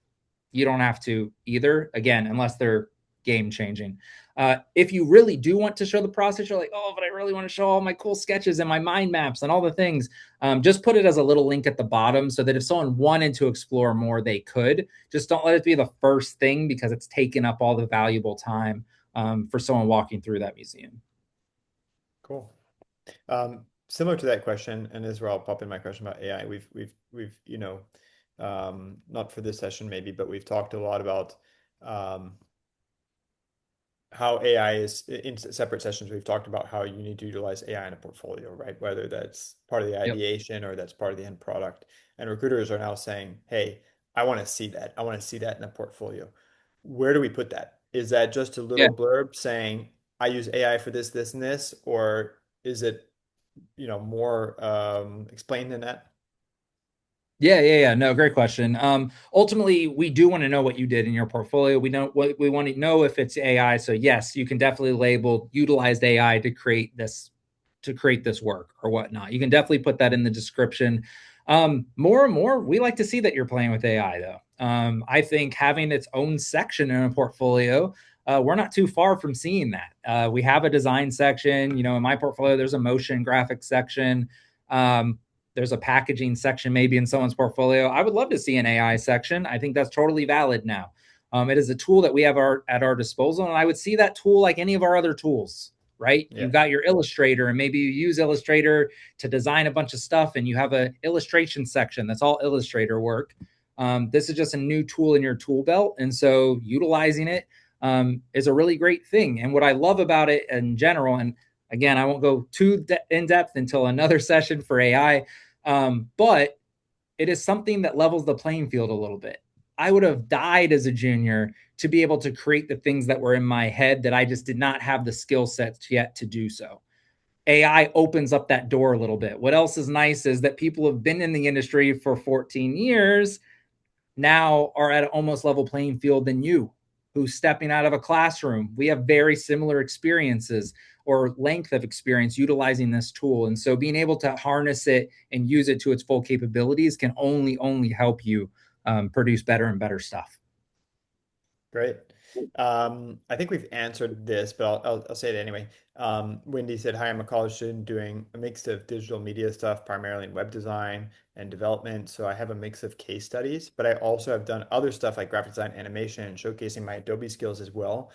Speaker 2: You don't have to either, again, unless they're game changing. If you really do want to show the process, you're like, oh, but I really want to show all my cool sketches and my mind maps and all the things. Just put it as a little link at the bottom so that if someone wanted to explore more, they could. Just don't let it be the first thing because it's taken up all the valuable time for someone walking through that museum.
Speaker 1: Cool. Similar to that question, and as well, I'll pop in my question about AI. We've not for this session maybe, but we've talked a lot about um, how AI is in separate sessions. We've talked about how you need to utilize AI in a portfolio, right? Whether that's part of the
Speaker 2: Yep.
Speaker 1: ideation or that's part of the end product. And recruiters are now saying, hey, I want to see that. I want to see that in a portfolio. Where do we put that? Is that just a
Speaker 2: Yeah.
Speaker 1: little blurb saying, I use AI for this, this, and this, or is it, more explained than that?
Speaker 2: Yeah. No, great question. Ultimately, we do want to know what you did in your portfolio. We don't. We want to know if it's AI. So yes, you can definitely label utilized AI to create this work or whatnot. You can definitely put that in the description. More and more, we like to see that you're playing with AI though. I think having its own section in a portfolio. We're not too far from seeing that. We have a design section. In my portfolio, there's a motion graphics section. Um, there's a packaging section maybe in someone's portfolio. I would love to see an AI section. I think that's totally valid now. It is a tool that we have at our disposal, and I would see that tool like any of our other tools, right?
Speaker 1: Yeah,
Speaker 2: You've got your Illustrator, and maybe you use Illustrator to design a bunch of stuff, and you have a illustration section that's all Illustrator work. This is just a new tool in your tool belt, and so utilizing it is a really great thing. And what I love about it in general, and again, I won't go too in depth until another session for AI, but it is something that levels the playing field a little bit. I would have died as a junior to be able to create the things that were in my head that I just did not have the skill sets yet to do so. AI opens up that door a little bit. What else is nice is that people have been in the industry for 14 years now are at an almost level playing field than you, who's stepping out of a classroom. We have very similar experiences or length of experience utilizing this tool. And so being able to harness it and use it to its full capabilities can only help you produce better and better stuff.
Speaker 1: great. I think we've answered this, but I'll say it anyway. Wendy said, hi, I'm a college student doing a mix of digital media stuff, primarily in web design and development. So I have a mix of case studies, but I also have done other stuff like graphic design, animation, and showcasing my Adobe skills as well.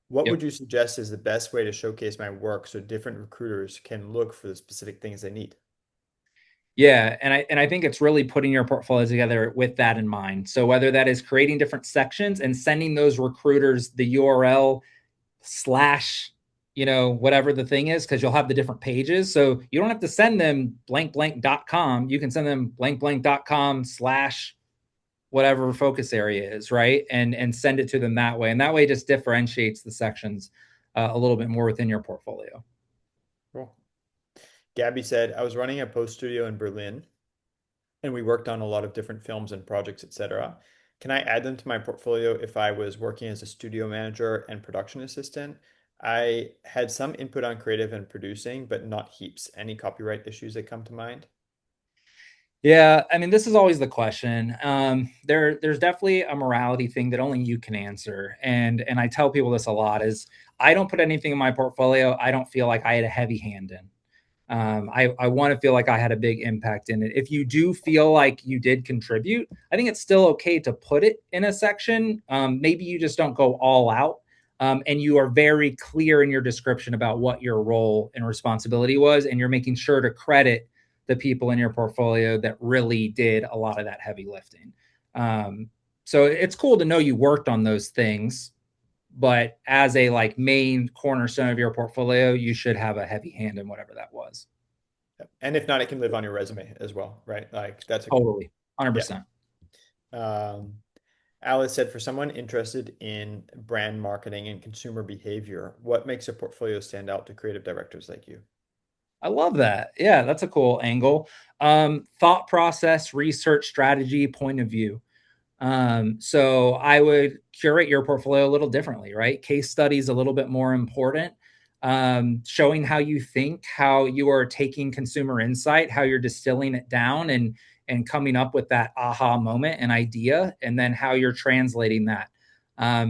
Speaker 1: What would
Speaker 2: Yep.
Speaker 1: you suggest is the best way to showcase my work so different recruiters can look for the specific things they need?
Speaker 2: Yeah, and I think it's really putting your portfolio together with that in mind. So whether that is creating different sections and sending those recruiters the URL slash, whatever the thing is, because you'll have the different pages. So you don't have to send them blank.com. You can send them blank.com slash whatever focus area is, right? And send it to them that way. And that way it just differentiates the sections a little bit more within your portfolio.
Speaker 1: Cool. Gabby said, I was running a post studio in Berlin and we worked on a lot of different films and projects, etc. Can I add them to my portfolio if I was working as a studio manager and production assistant? I had some input on creative and producing, but not heaps. Any copyright issues that come to mind?
Speaker 2: Yeah, I mean, this is always the question. There's definitely a morality thing that only you can answer, and I tell people this a lot: is I don't put anything in my portfolio I don't feel like I had a heavy hand in. I want to feel like I had a big impact in it. If you do feel like you did contribute, I think it's still okay to put it in a section. Maybe you just don't go all out. And you are very clear in your description about what your role and responsibility was. And you're making sure to credit the people in your portfolio that really did a lot of that heavy lifting. So it's cool to know you worked on those things, but as a like main cornerstone of your portfolio, you should have a heavy hand in whatever that was.
Speaker 1: And if not, it can live on your resume as well, right? Like that's a,
Speaker 2: Totally.
Speaker 1: yeah.
Speaker 2: 100%.
Speaker 1: Um, Alice said, for someone interested in brand marketing and consumer behavior, what makes a portfolio stand out to creative directors like you?
Speaker 2: I love that. Yeah, that's a cool angle. Thought process, research, strategy, point of view. So I would curate your portfolio a little differently, right? Case studies a little bit more important. Showing how you think, how you are taking consumer insight, how you're distilling it down and coming up with that aha moment and idea, and then how you're translating that.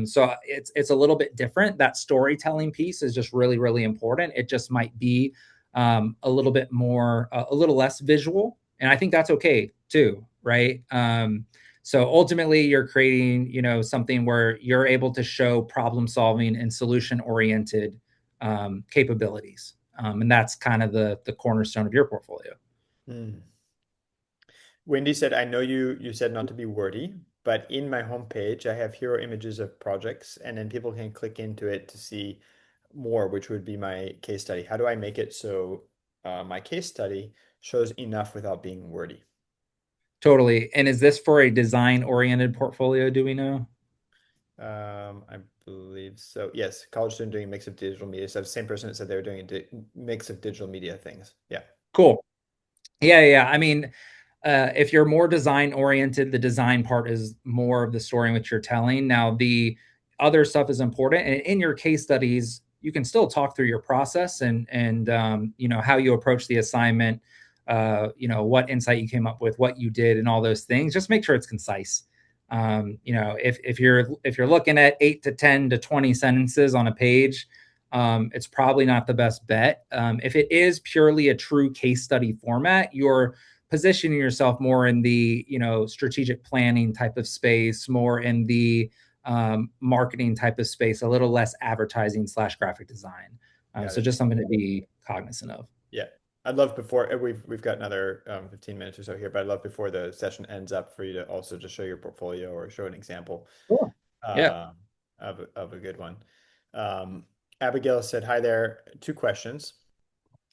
Speaker 2: So it's a little bit different. That storytelling piece is just really important. It just might be a little bit more, a little less visual, and I think that's okay too, right? So ultimately, you're creating, something where you're able to show problem solving and solution oriented capabilities, and that's kind of the cornerstone of your portfolio.
Speaker 1: Hmm. Wendy said, I know you said not to be wordy, but in my homepage, I have hero images of projects, and then people can click into it to see more, which would be my case study. How do I make it so my case study shows enough without being wordy?
Speaker 2: Totally. And is this for a design-oriented portfolio, do we know?
Speaker 1: I believe so. Yes, college student doing a mix of digital media. So the same person that said they were doing a di mix of digital media things. Yeah,
Speaker 2: Cool. Yeah, yeah. I mean, if you're more design oriented, the design part is more of the story in which you're telling. Now, the other stuff is important, and in your case studies, you can still talk through your process and you know how you approach the assignment, you know what insight you came up with, what you did, and all those things. Just make sure it's concise. You know, if you're looking at 8 to 10 to 20 sentences on a page, it's probably not the best bet. If it is purely a true case study format, you're positioning yourself more in the strategic planning type of space, more in the marketing type of space, a little less advertising slash graphic design.
Speaker 1: got
Speaker 2: So
Speaker 1: it.
Speaker 2: just something to be cognizant of.
Speaker 1: Yeah. I'd love before we've got another 15 minutes or so here, but I'd love before the session ends up for you to also just show your portfolio or show an example
Speaker 2: Cool. Yeah.
Speaker 1: um, of a good one. Um, Abigail said, "Hi there. Two questions.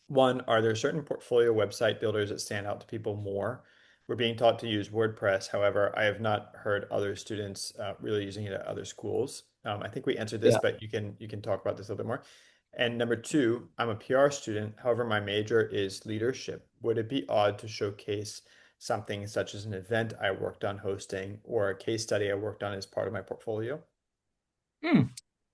Speaker 1: One, are there certain portfolio website builders that stand out to people more? We're being taught to use WordPress. However, I have not heard other students really using it at other schools. I think we answered this,
Speaker 2: Yeah.
Speaker 1: but you can talk about this a little bit more. And number two, I'm a PR student. However, my major is leadership. Would it be odd to showcase something such as an event I worked on hosting or a case study I worked on as part of my portfolio?"
Speaker 2: Hmm.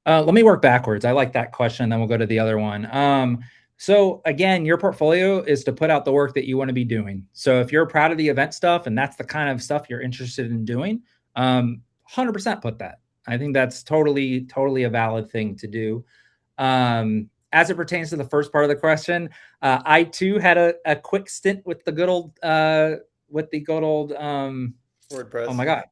Speaker 2: Let me work backwards. I like that question. Then we'll go to the other one. So again, your portfolio is to put out the work that you want to be doing. So if you're proud of the event stuff and that's the kind of stuff you're interested in doing, 100% put that. I think that's totally a valid thing to do. As it pertains to the first part of the question, I too had a quick stint with the good old oh my
Speaker 1: WordPress.
Speaker 2: god,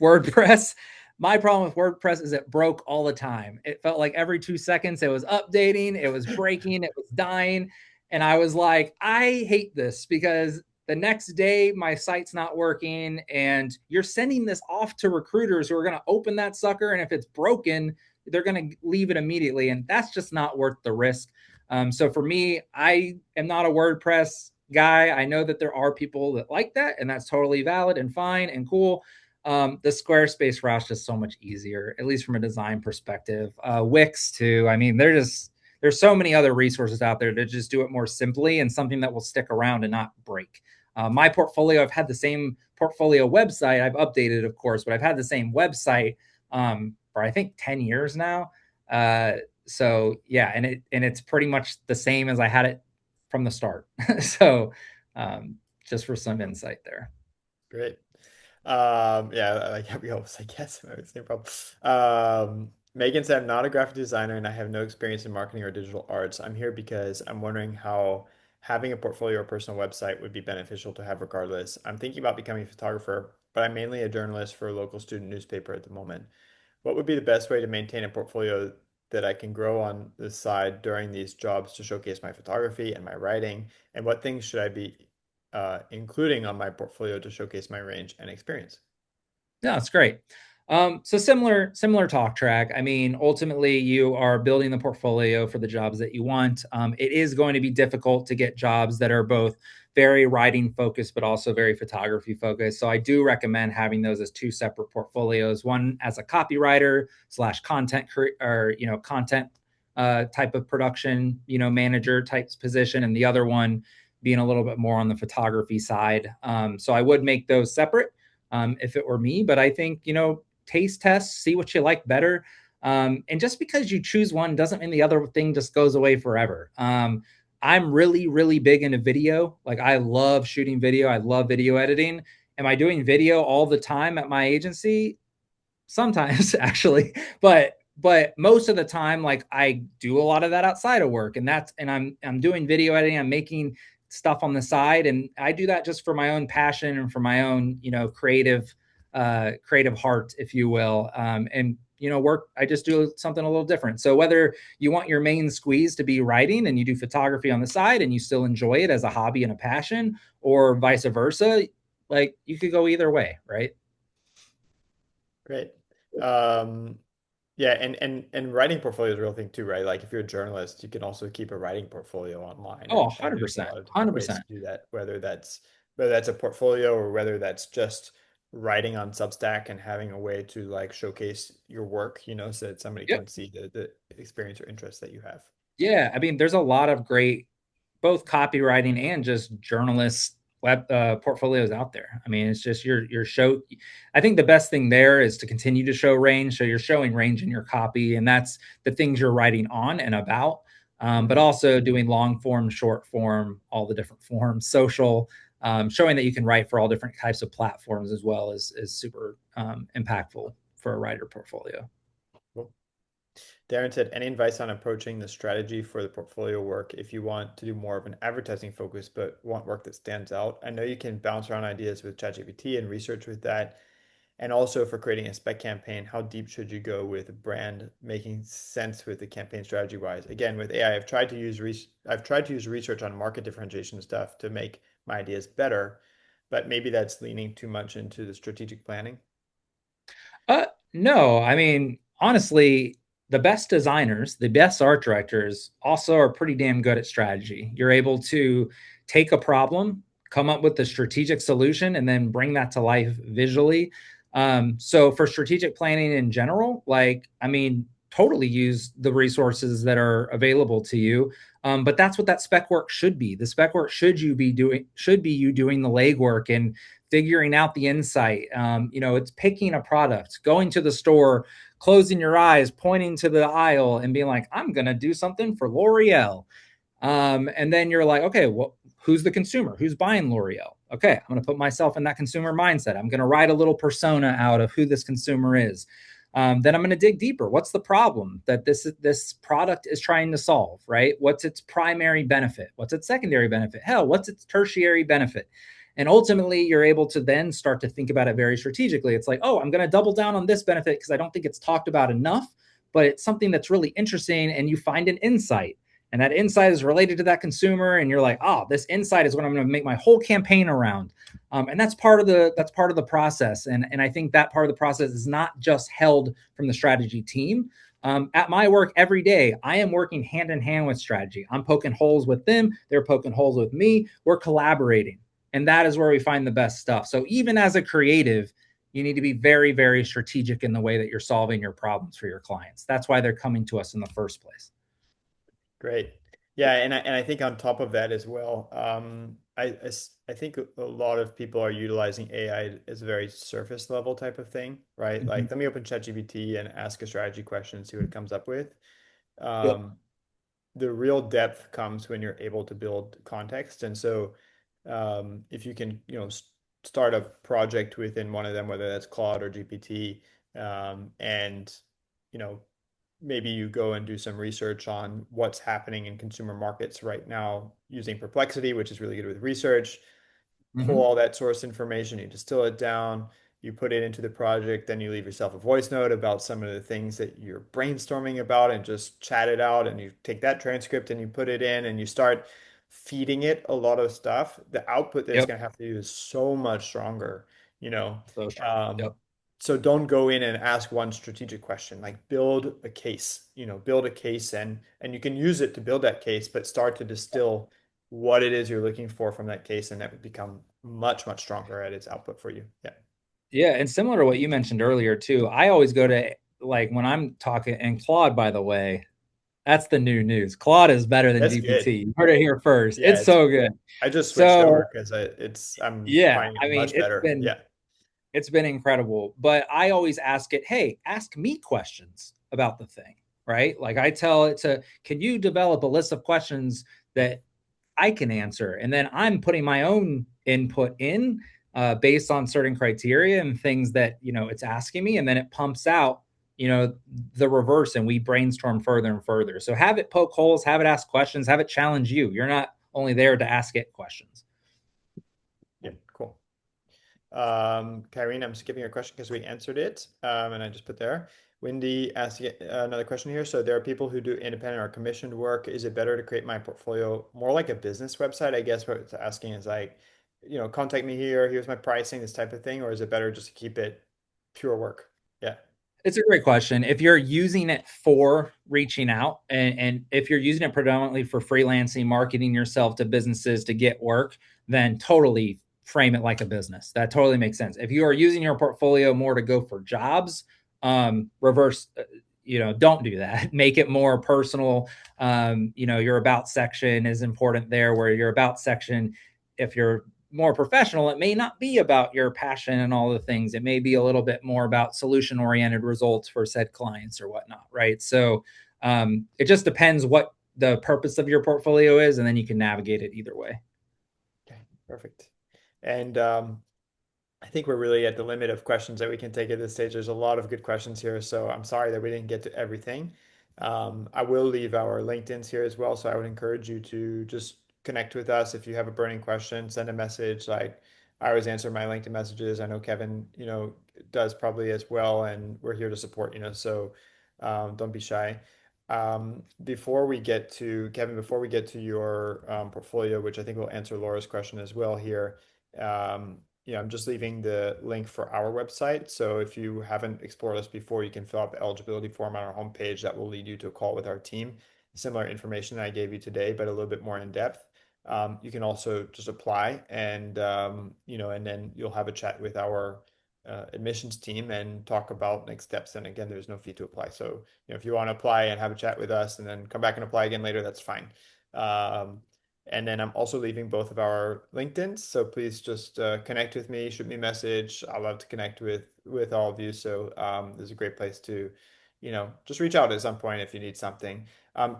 Speaker 2: WordPress. My problem with WordPress is it broke all the time. It felt like every 2 seconds it was updating, it was breaking, it was dying. And I was like, I hate this because the next day my site's not working and you're sending this off to recruiters who are going to open that sucker. And if it's broken, they're going to leave it immediately. And that's just not worth the risk. So for me, I am not a WordPress guy. I know that there are people that like that, and that's totally valid and fine and cool. The Squarespace route's just so much easier, at least from a design perspective. Wix too. I mean, there's so many other resources out there to just do it more simply and something that will stick around and not break. My portfolio, I've had the same portfolio website. I've updated, of course, but I've had the same website for I think 10 years now. So yeah, and it's pretty much the same as I had it from the start. So just for some insight there.
Speaker 1: Great. Yeah, like every host, I guess. Same problem. Megan said, I'm not a graphic designer and I have no experience in marketing or digital arts. I'm here because I'm wondering how having a portfolio or personal website would be beneficial to have regardless. I'm thinking about becoming a photographer, but I'm mainly a journalist for a local student newspaper at the moment. What would be the best way to maintain a portfolio that I can grow on the side during these jobs to showcase my photography and my writing? And what things should I be including on my portfolio to showcase my range and experience?
Speaker 2: No, it's great. So similar talk track. I mean, ultimately, you are building the portfolio for the jobs that you want. It is going to be difficult to get jobs that are both very writing focused, but also very photography focused. So I do recommend having those as two separate portfolios. One as a copywriter slash content or content type of production manager types position, and the other one being a little bit more on the photography side. So I would make those separate if it were me. But I think, taste tests, see what you like better. And just because you choose one doesn't mean the other thing just goes away forever. I'm really big into video. Like I love shooting video. I love video editing. Am I doing video all the time at my agency? Sometimes actually, but most of the time, like I do a lot of that outside of work, and I'm doing video editing. I'm making stuff on the side, and I do that just for my own passion and for my own creative heart, if you will. And work, I just do something a little different. So whether you want your main squeeze to be writing and you do photography on the side and you still enjoy it as a hobby and a passion, or vice versa, like you could go either way, right?
Speaker 1: Great. Um, yeah, and writing portfolio is a real thing too, right? Like if you're a journalist, you can also keep a writing portfolio online,
Speaker 2: Oh,
Speaker 1: and there's a
Speaker 2: 100%.
Speaker 1: lot of different ways
Speaker 2: 100%.
Speaker 1: to do that, whether that's a portfolio or whether that's just writing on Substack and having a way to like showcase your work, so that somebody
Speaker 2: Yep.
Speaker 1: can see the experience or interest that you have.
Speaker 2: Yeah, I mean, there's a lot of great both copywriting and just journalist web portfolios out there. I mean, it's just your show. I think the best thing there is to continue to show range. So you're showing range in your copy, and that's the things you're writing on and about. But
Speaker 1: Mhm.
Speaker 2: also doing long form, short form, all the different forms, social, showing that you can write for all different types of platforms as well is super impactful for a writer portfolio.
Speaker 1: Cool. Darren said, any advice on approaching the strategy for the portfolio work if you want to do more of an advertising focus, but want work that stands out? I know you can bounce around ideas with ChatGPT and research with that. And also for creating a spec campaign, how deep should you go with brand making sense with the campaign strategy wise? Again, with AI, I've tried to use research on market differentiation stuff to make my ideas better, but maybe that's leaning too much into the strategic planning.
Speaker 2: No, I mean, honestly, the best designers, the best art directors also are pretty damn good at strategy. You're able to take a problem, come up with a strategic solution, and then bring that to life visually. So for strategic planning in general, like, I mean, totally use the resources that are available to you. But that's what that spec work should be. The spec work should be you doing the legwork and figuring out the insight. It's picking a product, going to the store, closing your eyes, pointing to the aisle, and being like, I'm going to do something for L'Oreal. And then you're like, okay, well, who's the consumer? Who's buying L'Oreal? Okay, I'm going to put myself in that consumer mindset. I'm going to write a little persona out of who this consumer is. Then I'm going to dig deeper. What's the problem that this product is trying to solve? Right? What's its primary benefit? What's its secondary benefit? Hell, what's its tertiary benefit? And ultimately, you're able to then start to think about it very strategically. It's like, oh, I'm going to double down on this benefit because I don't think it's talked about enough, but it's something that's really interesting, and you find an insight, and that insight is related to that consumer, and you're like, oh, this insight is what I'm going to make my whole campaign around. And that's part of the process, and I think that part of the process is not just held from the strategy team. At my work every day, I am working hand in hand with strategy. I'm poking holes with them, they're poking holes with me, we're collaborating, and that is where we find the best stuff. So even as a creative, you need to be very, very strategic in the way that you're solving your problems for your clients. That's why they're coming to us in the first place.
Speaker 1: Great. Yeah, and I think on top of that as well, I think a lot of people are utilizing AI as a very surface level type of thing, right?
Speaker 2: Mm-hmm.
Speaker 1: Like, let me open ChatGPT and ask a strategy question and see what it comes up with.
Speaker 2: Yep.
Speaker 1: Um, the real depth comes when you're able to build context. And so, if you can, start a project within one of them, whether that's Claude or GPT, and you know, maybe you go and do some research on what's happening in consumer markets right now using Perplexity, which is really good with research. Pull
Speaker 2: Mm-hmm.
Speaker 1: all that source information, you distill it down, you put it into the project, then you leave yourself a voice note about some of the things that you're brainstorming about and just chat it out. And you take that transcript and you put it in and you start feeding it a lot of stuff. The output that it's
Speaker 2: Yep.
Speaker 1: going to have to do is so much stronger, you know.
Speaker 2: So strong.
Speaker 1: Um,
Speaker 2: Yep.
Speaker 1: so don't go in and ask one strategic question, like build a case, build a case and you can use it to build that case, but start to distill what it is you're looking for from that case, and that would become much, much stronger at its output for you. Yeah.
Speaker 2: Yeah, and similar to what you mentioned earlier too, I always go to, like, when I'm talking, and Claude, by the way, that's the new news. Claude is better than
Speaker 1: That's
Speaker 2: GPT.
Speaker 1: good.
Speaker 2: You heard it here first.
Speaker 1: Yeah,
Speaker 2: It's so good.
Speaker 1: I just switched
Speaker 2: So
Speaker 1: over because I'm
Speaker 2: yeah,
Speaker 1: finding
Speaker 2: I
Speaker 1: it
Speaker 2: mean,
Speaker 1: much better. Yeah.
Speaker 2: it's been incredible. But I always ask it, hey, ask me questions about the thing, right? Like I tell it to, can you develop a list of questions that I can answer? And then I'm putting my own input in based on certain criteria and things that, it's asking me. And then it pumps out, the reverse, and we brainstorm further and further. So have it poke holes, have it ask questions, have it challenge you. You're not only there to ask it questions.
Speaker 1: Yeah. Cool. Kyrene, I'm skipping your question because we answered it, and I just put there. Wendy asked another question here. So there are people who do independent or commissioned work. Is it better to create my portfolio more like a business website? I guess what it's asking is like, contact me here. Here's my pricing, this type of thing, or is it better just to keep it pure work? Yeah.
Speaker 2: It's a great question. If you're using it for reaching out, and if you're using it predominantly for freelancing, marketing yourself to businesses to get work, then totally frame it like a business. That totally makes sense. If you are using your portfolio more to go for jobs, reverse, don't do that. Make it more personal. Your about section is important there, where your about section, if you're more professional, it may not be about your passion and all the things. It may be a little bit more about solution oriented results for said clients or whatnot. Right. So it just depends what the purpose of your portfolio is, and then you can navigate it either way.
Speaker 1: Okay, perfect. And I think we're really at the limit of questions that we can take at this stage. There's a lot of good questions here, so I'm sorry that we didn't get to everything. I will leave our LinkedIn's here as well, so I would encourage you to just connect with us if you have a burning question, send a message. Like I always answer my LinkedIn messages. I know Kevin, does probably as well, and we're here to support, so don't be shy. Before we get to Kevin, before we get to your portfolio, which I think will answer Laura's question as well here. I'm just leaving the link for our website. So if you haven't explored us before, you can fill out the eligibility form on our homepage that will lead you to a call with our team. Similar information I gave you today, but a little bit more in depth. You can also just apply and then you'll have a chat with our admissions team and talk about next steps. And again, there's no fee to apply. So, if you want to apply and have a chat with us and then come back and apply again later, that's fine. Um, and then I'm also leaving both of our LinkedIn's. So please just connect with me, shoot me a message. I love to connect with all of you. So there's a great place to, just reach out at some point if you need something.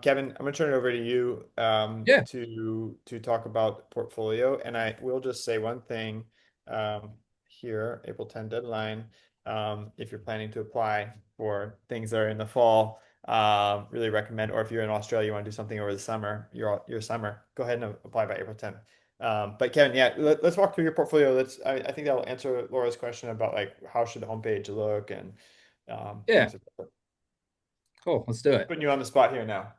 Speaker 1: Kevin, I'm gonna turn it over to you
Speaker 2: Yeah.
Speaker 1: to talk about portfolio. And I will just say one thing um, here, April 10 deadline. If you're planning to apply for things that are in the fall. Really recommend, or if you're in Australia, you want to do something over the summer, your summer, go ahead and apply by April 10th. But Kevin, yeah, let's walk through your portfolio. I think that'll answer Laura's question about like how should the homepage look and
Speaker 2: Yeah.
Speaker 1: things like that.
Speaker 2: Cool. Let's do it.
Speaker 1: Putting you on the spot here now.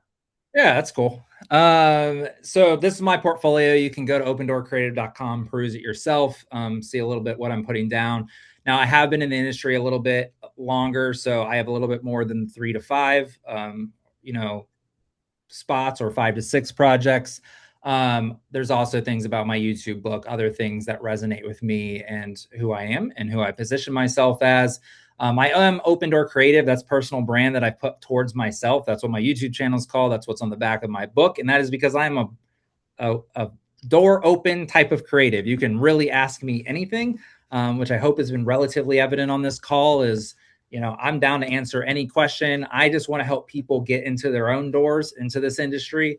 Speaker 2: Yeah, that's cool. So this is my portfolio. You can go to opendoorcreative.com, peruse it yourself, see a little bit what I'm putting down. Now, I have been in the industry a little bit longer, so I have a little bit more than 3 to 5, you know, spots or 5 to 6 projects. There's also things about my YouTube book, other things that resonate with me and who I am and who I position myself as. I am Open Door Creative. That's personal brand that I put towards myself. That's what my YouTube channel is called. That's what's on the back of my book. And that is because I'm a door open type of creative. You can really ask me anything, which I hope has been relatively evident on this call is, I'm down to answer any question. I just want to help people get into their own doors into this industry.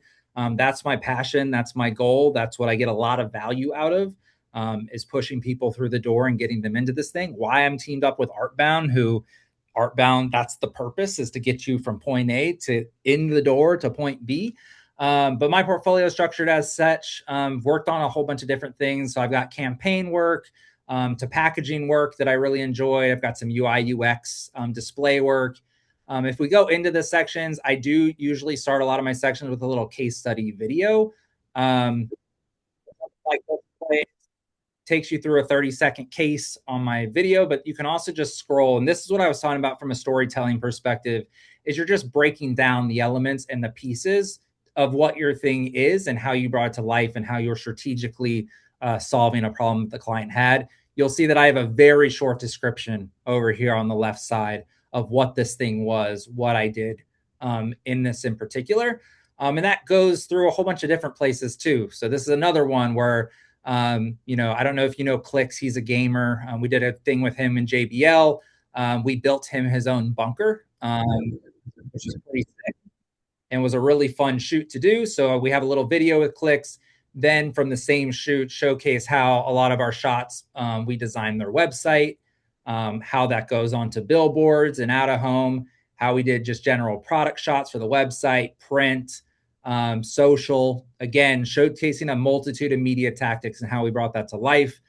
Speaker 2: That's my passion. That's my goal. That's what I get a lot of value out of, is pushing people through the door and getting them into this thing. Why I'm teamed up with Artbound, that's the purpose, is to get you from point A to in the door to point B. But my portfolio is structured as such. Worked on a whole bunch of different things. So I've got campaign work, to packaging work that I really enjoy. I've got some UI UX display work. If we go into the sections, I do usually start a lot of my sections with a little case study video. Like takes you through a 30-second case on my video, but you can also just scroll. And this is what I was talking about from a storytelling perspective, is you're just breaking down the elements and the pieces of what your thing is and how you brought it to life and how you're strategically solving a problem that the client had. You'll see that I have a very short description over here on the left side of what this thing was, what I did in this in particular. And that goes through a whole bunch of different places too. So this is another one where I don't know if you know Clicks. He's a gamer. We did a thing with him in JBL. We built him his own bunker, which is pretty sick and was a really fun shoot to do. So we have a little video with Clicks. Then from the same shoot, showcase how a lot of our shots, we designed their website, how that goes onto billboards and out of home, how we did just general product shots for the website, print, social, again, showcasing a multitude of media tactics and how we brought that to life.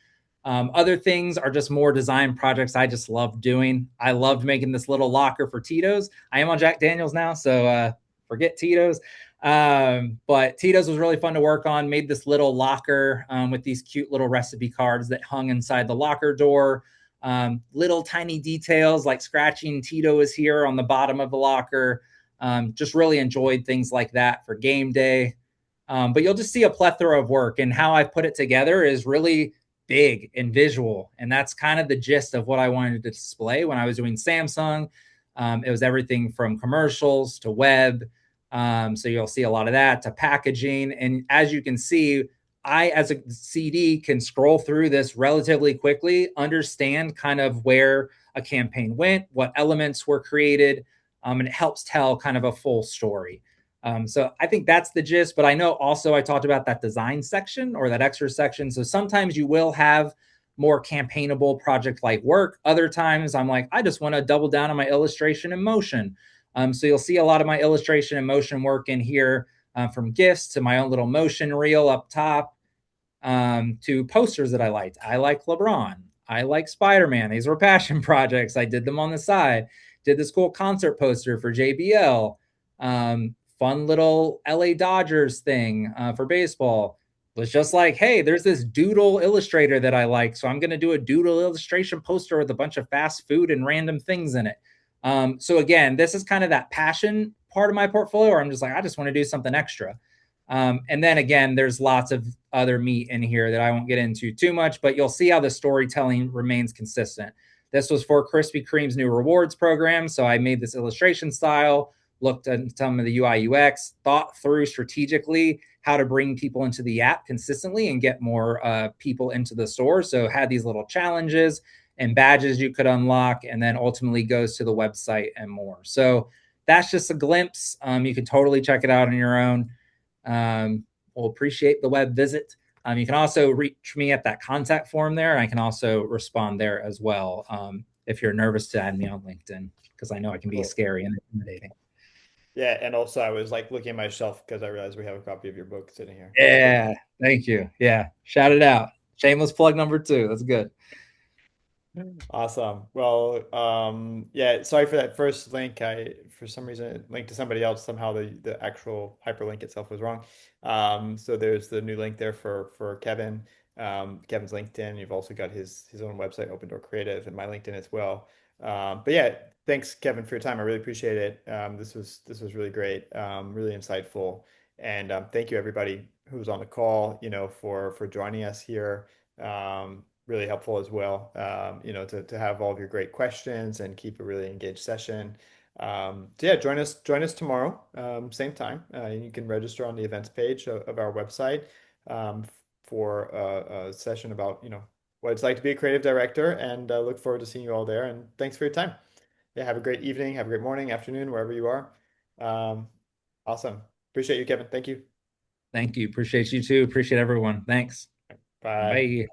Speaker 2: Other things are just more design projects I just love doing. I loved making this little locker for Tito's. I am on Jack Daniels now, so forget Tito's. But Tito's was really fun to work on. Made this little locker with these cute little recipe cards that hung inside the locker door. Little tiny details like scratching Tito is here on the bottom of the locker. Just really enjoyed things like that for game day. But you'll just see a plethora of work, and how I've put it together is really big and visual. And that's kind of the gist of what I wanted to display when I was doing Samsung. It was everything from commercials to web. So you'll see a lot of that to packaging. And as you can see, I, as a CD, can scroll through this relatively quickly, understand kind of where a campaign went, what elements were created, and it helps tell kind of a full story. So I think that's the gist. But I know also I talked about that design section or that extra section. So sometimes you will have more campaignable project like work. Other times I'm like, I just want to double down on my illustration and motion. So you'll see a lot of my illustration and motion work in here, from GIFs to my own little motion reel up top, to posters that I liked. I like LeBron. I like Spider-Man. These were passion projects. I did them on the side. Did this cool concert poster for JBL. Fun little LA Dodgers thing for baseball. It was just like, hey, there's this doodle illustrator that I like, so I'm going to do a doodle illustration poster with a bunch of fast food and random things in it. So again, this is kind of that passion part of my portfolio where I'm just like, I just want to do something extra. And then again, there's lots of other meat in here that I won't get into too much, but you'll see how the storytelling remains consistent. This was for Krispy Kreme's new rewards program. So I made this illustration style, looked at some of the UI UX, thought through strategically how to bring people into the app consistently and get more people into the store. So had these little challenges and badges you could unlock, and then ultimately goes to the website and more. So that's just a glimpse. You can totally check it out on your own. We'll appreciate the web visit. You can also reach me at that contact form there. I can also respond there as well, if you're nervous to add me on LinkedIn, because I know it can be
Speaker 1: Cool.
Speaker 2: scary and intimidating.
Speaker 1: Yeah, and also I was like looking at my shelf because I realized we have a copy of your book sitting here. So thank you.
Speaker 2: Yeah, thank you. Yeah, shout it out. Shameless plug number two. That's good.
Speaker 1: Awesome. Well, yeah, sorry for that first link. For some reason, it linked to somebody else. Somehow the actual hyperlink itself was wrong. So there's the new link there for Kevin. Kevin's LinkedIn. You've also got his own website, Open Door Creative, and my LinkedIn as well. But yeah, thanks, Kevin, for your time. I really appreciate it. This was really great, really insightful, and thank you everybody who was on the call, for joining us here. Really helpful as well, to have all of your great questions and keep a really engaged session. So yeah, join us tomorrow, same time. You can register on the events page of our website, um, for a session about, what it's like to be a creative director, and look forward to seeing you all there. And thanks for your time. Yeah, have a great evening, have a great morning, afternoon, wherever you are. Um, awesome. Appreciate you, Kevin. Thank you.
Speaker 2: Thank you. Appreciate you too. Appreciate everyone. Thanks.
Speaker 1: Bye.
Speaker 2: Bye.